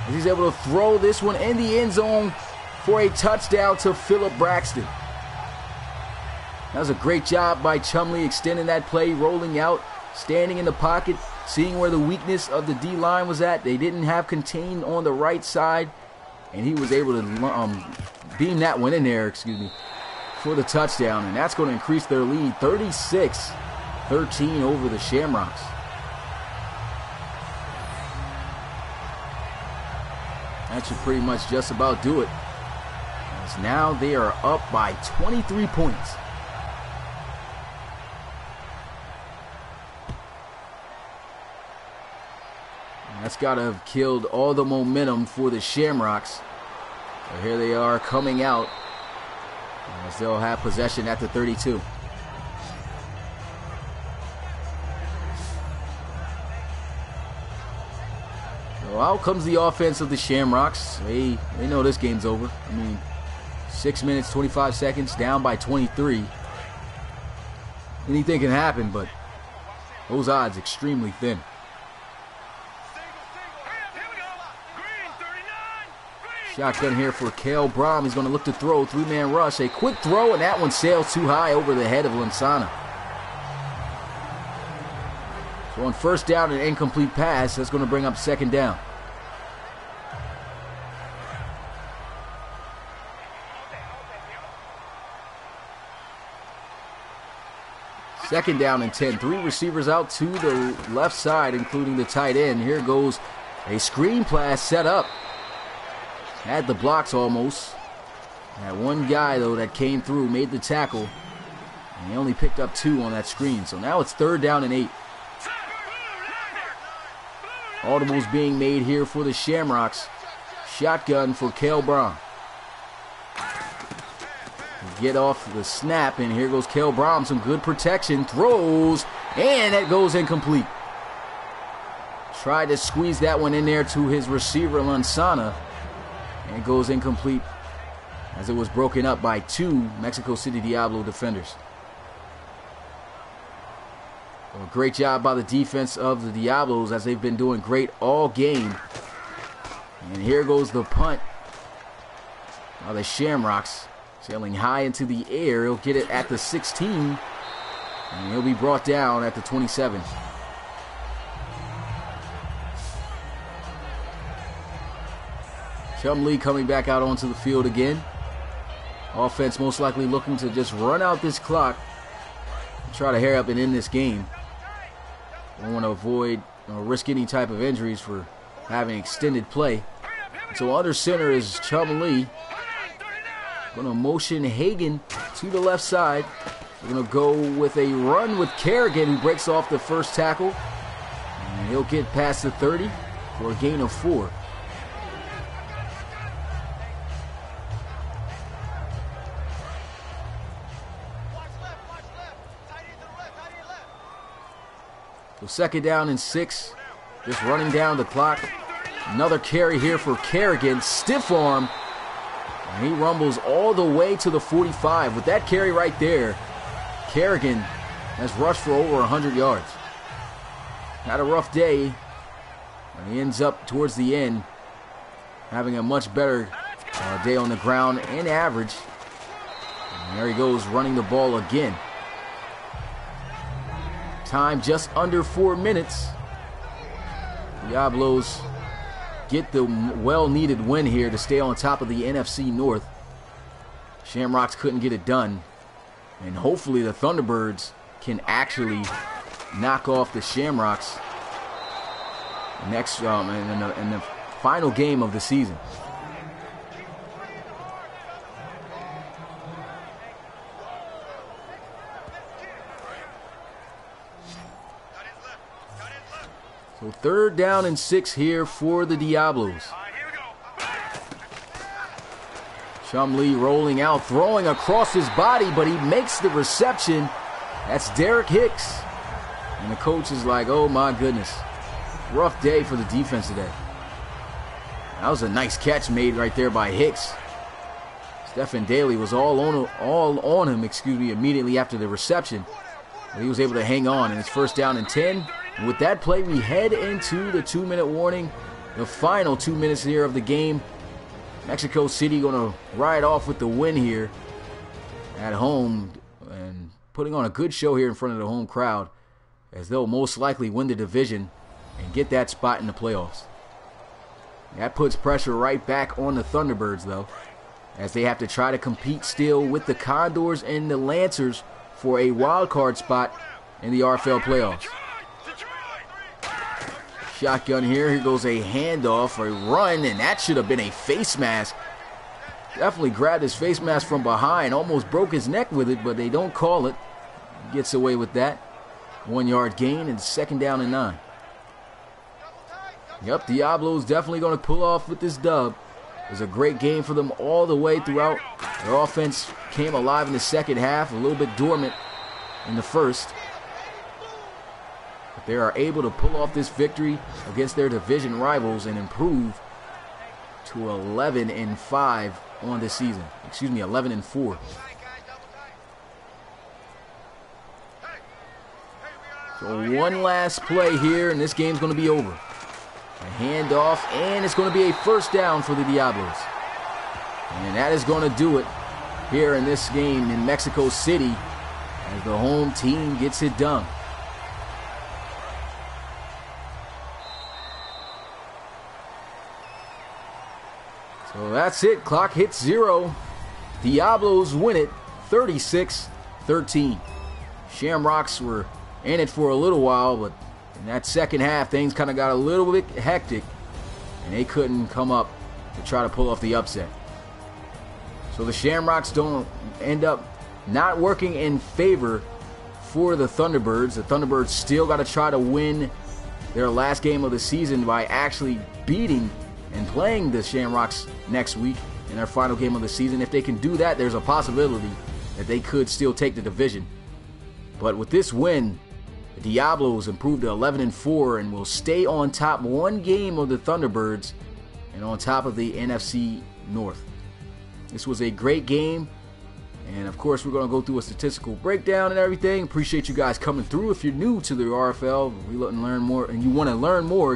He's able to throw this one in the end zone for a touchdown to Philip Braxton. That was a great job by Chumlee, extending that play, rolling out, standing in the pocket, seeing where the weakness of the D-line was at. They didn't have contained on the right side, and he was able to beam that one in there, for the touchdown, and that's going to increase their lead 36-13 over the Shamrocks. That should pretty much just about do it, as now they are up by 23 points. That's got to have killed all the momentum for the Shamrocks. So here they are coming out as they'll have possession at the 32. So out comes the offense of the Shamrocks. They know this game's over. I mean, 6 minutes, 25 seconds, down by 23. Anything can happen, but those odds extremely thin. Shotgun here for Cale Brom. He's going to look to throw. Three-man rush. A quick throw, and that one sails too high over the head of Lansana. So on first down, an incomplete pass. That's going to bring up second down. Second down and 10. Three receivers out to the left side, including the tight end. Here goes a screen pass set up. Had the blocks almost. That one guy, though, that came through, made the tackle. And he only picked up 2 on that screen. So now it's third down and 8. Audibles being made here for the Shamrocks. Shotgun for Cale Brom. Get off the snap, and here goes Cale Brom. Some good protection. Throws, and that goes incomplete. Tried to squeeze that one in there to his receiver, Lansana. And it goes incomplete as it was broken up by 2 Mexico City Diablo defenders. Well, great job by the defense of the Diablos as they've been doing great all game. And here goes the punt by the Shamrocks. Sailing high into the air. He'll get it at the 16. And he'll be brought down at the 27. Chumlee coming back out onto the field again. Offense most likely looking to just run out this clock and try to hurry up and end this game. Don't want to avoid or risk any type of injuries for having extended play. So under center is Chumlee. Going to motion Hagan to the left side. We're going to go with a run with Kerrigan, who breaks off the first tackle. And he'll get past the 30 for a gain of 4. So second down and 6. Just running down the clock. Another carry here for Kerrigan. Stiff arm. And he rumbles all the way to the 45. With that carry right there, Kerrigan has rushed for over 100 yards. Had a rough day. And he ends up towards the end having a much better day on the ground and average. And there he goes running the ball again. Time just under 4 minutes. Diablos get the well-needed win here to stay on top of the NFC North. Shamrocks couldn't get it done. And hopefully the Thunderbirds can actually knock off the Shamrocks next in the final game of the season. So third down and 6 here for the Diablos. Chumlee rolling out, throwing across his body, but he makes the reception. That's Derek Hicks. And the coach is like, oh my goodness. Rough day for the defense today. That was a nice catch made right there by Hicks. Stephen Daly was all on him, immediately after the reception. But he was able to hang on, and it's first down and 10. And with that play, we head into the 2-minute warning. The final 2 minutes here of the game. Mexico City going to ride off with the win here at home and putting on a good show here in front of the home crowd, as they'll most likely win the division and get that spot in the playoffs. That puts pressure right back on the Thunderbirds, though, as they have to try to compete still with the Condors and the Lancers for a wild card spot in the RFL playoffs. Shotgun here. Here goes a handoff, a run, and that should have been a face mask. Definitely grabbed his face mask from behind. Almost broke his neck with it, but they don't call it. Gets away with that. 1 yard gain, and second down and 9. Yep, Diablos definitely going to pull off with this dub. It was a great game for them all the way throughout. Their offense came alive in the second half, a little bit dormant in the first. But they are able to pull off this victory against their division rivals and improve to 11-5 on this season. 11-4. So one last play here, and this game's going to be over. A handoff, and it's going to be a first down for the Diablos. And that is going to do it here in this game in Mexico City as the home team gets it done. So that's it. Clock hits 0. Diablos win it 36-13. Shamrocks were in it for a little while, but in that second half, things kind of got a little bit hectic, and they couldn't come up to try to pull off the upset. So the Shamrocks don't end up not working in favor for the Thunderbirds. The Thunderbirds still got to try to win their last game of the season by actually beating and playing the Shamrocks next week in their final game of the season. If they can do that, there's a possibility that they could still take the division. But with this win, the Diablos improved to 11-4 and will stay on top one game of the Thunderbirds and on top of the NFC North. This was a great game, and of course we're going to go through a statistical breakdown and everything. Appreciate you guys coming through. If you're new to the RFL, we learn more, and you want to learn more,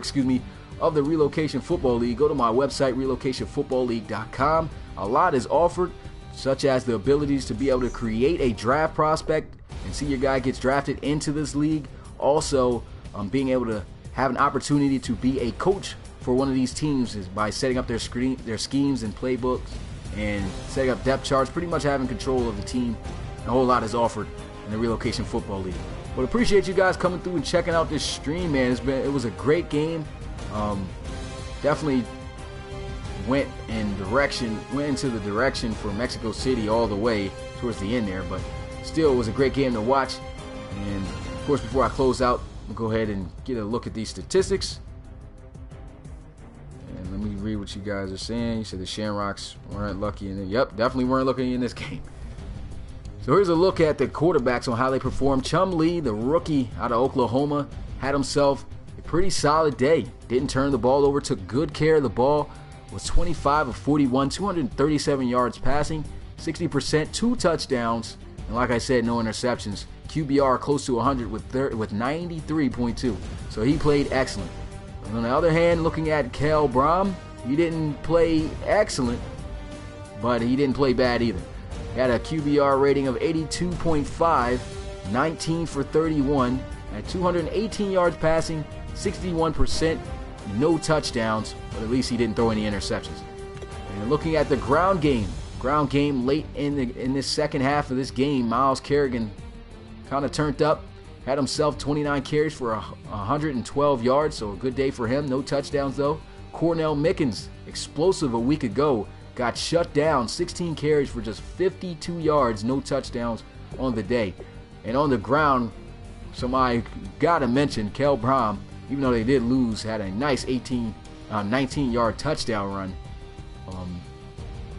of the Relocation Football League, go to my website, relocationfootballleague.com. A lot is offered, such as the abilities to be able to create a draft prospect and see your guy gets drafted into this league. Also, being able to have an opportunity to be a coach for one of these teams is by setting up their schemes and playbooks and setting up depth charts, pretty much having control of the team. A whole lot is offered in the Relocation Football League. But appreciate you guys coming through and checking out this stream, man. It was a great game. Definitely went into the direction for Mexico City all the way towards the end there, but still it was a great game to watch. And of course, before I close out, we'll go ahead and get a look at these statistics. And let me read what you guys are saying. You said the Shamrocks weren't lucky in it. Yep, definitely weren't lucky in this game. So here's a look at the quarterbacks on how they performed. Chum Lee, the rookie out of Oklahoma, had himself a pretty solid day. Didn't turn the ball over, took good care of the ball. Was 25 of 41, 237 yards passing, 60%, 2 touchdowns, and like I said, no interceptions. QBR close to 100 with 93.2. So he played excellent. And on the other hand, looking at Kel Brom, he didn't play excellent, but he didn't play bad either. He had a QBR rating of 82.5, 19 for 31, at 218 yards passing, 61%, no touchdowns, but at least he didn't throw any interceptions. And looking at the ground game late in this second half of this game, Miles Kerrigan kind of turned up, had himself 29 carries for 112 yards, so a good day for him. No touchdowns though. Cornell Mickens, explosive a week ago, got shut down, 16 carries for just 52 yards, no touchdowns on the day. And on the ground, somebody gotta mention Kel Brom, even though they did lose, had a nice 19-yard touchdown run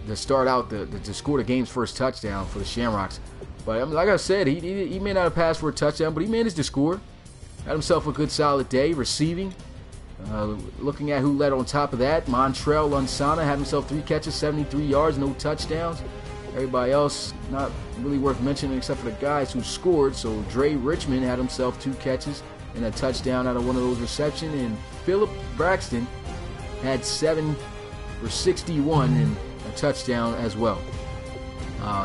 to start out to score the game's first touchdown for the Shamrocks. But like I said, he may not have passed for a touchdown, but he managed to score. Had himself a good solid day receiving. Looking at who led on top of that, Montrell Lansana had himself 3 catches, 73 yards, no touchdowns. Everybody else not really worth mentioning except for the guys who scored. So Dre Richmond had himself 2 catches and a touchdown out of one of those receptions, and Philip Braxton had 7 for 61 and a touchdown as well.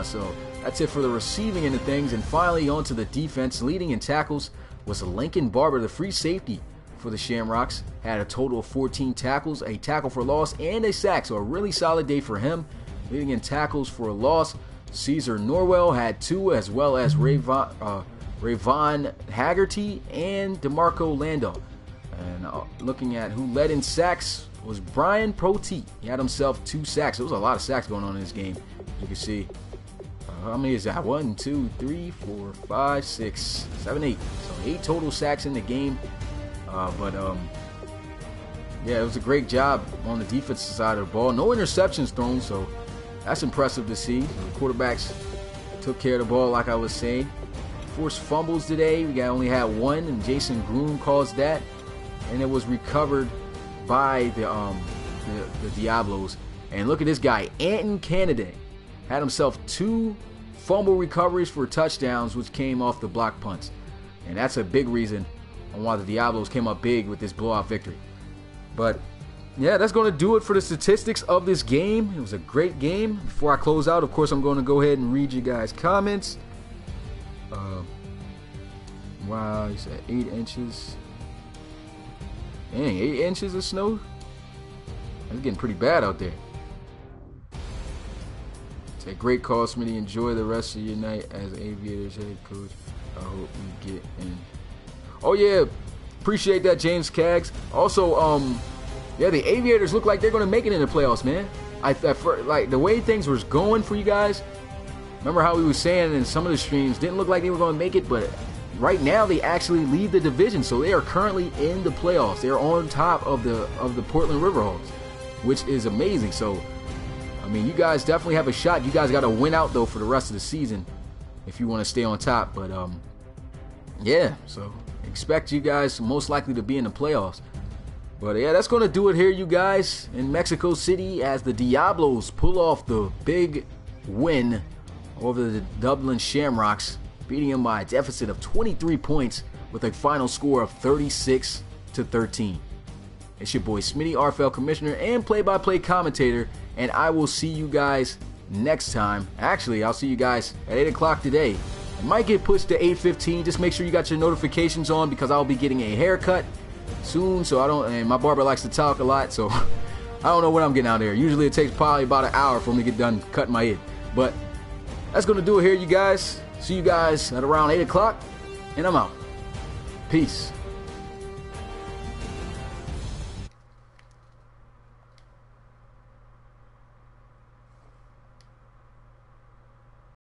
So that's it for the receiving end of things. And finally, on to the defense. Leading in tackles was Lincoln Barber, the free safety for the Shamrocks. Had a total of 14 tackles, a tackle for loss, and a sack. So a really solid day for him. Leading in tackles for a loss, Caesar Norwell had 2, as well as Rayvon Haggerty and DeMarco Lando. And looking at who led in sacks was Brian Proteet. He had himself 2 sacks. There was a lot of sacks going on in this game. You can see. How many is that? 1, 2, 3, 4, 5, 6, 7, 8. So 8 total sacks in the game. But Yeah, it was a great job on the defensive side of the ball. No interceptions thrown, so that's impressive to see. The quarterbacks took care of the ball, like I was saying. Forced fumbles today. We only had one, and Jason Groom caused that, and it was recovered by the Diablos. And look at this guy, Anton Canada, had himself 2 fumble recoveries for touchdowns, which came off the block punts, and that's a big reason on why the Diablos came up big with this blowout victory. But yeah, that's going to do it for the statistics of this game. It was a great game. Before I close out, of course, I'm going to go ahead and read you guys' comments. Wow, you said 8 inches. Dang, 8 inches of snow? It's getting pretty bad out there. Say, great call, Smitty. Enjoy the rest of your night as Aviators head coach. I hope we get in. Oh yeah, appreciate that, James Caggs. Also, yeah, the Aviators look like they're going to make it in the playoffs, man. Like the way things was going for you guys. Remember how we were saying in some of the streams, didn't look like they were going to make it, but right now they actually lead the division, so they are currently in the playoffs. They're on top of the Portland Riverhawks, which is amazing. So, I mean, you guys definitely have a shot. You guys got to win out though for the rest of the season if you want to stay on top. But yeah, so expect you guys most likely to be in the playoffs. But yeah, that's going to do it here, you guys, in Mexico City as the Diablos pull off the big win over the Dublin Shamrocks, beating them by a deficit of 23 points with a final score of 36-13. It's your boy Smitty, RFL Commissioner and play-by-play commentator, and I will see you guys next time. Actually, I'll see you guys at 8 o'clock today. It might get pushed to 8:15. Just make sure you got your notifications on because I'll be getting a haircut soon, and my barber likes to talk a lot, so I don't know when I'm getting out there. Usually it takes probably about an hour for me to get done cutting my head. But that's going to do it here, you guys. See you guys at around 8 o'clock, and I'm out. Peace.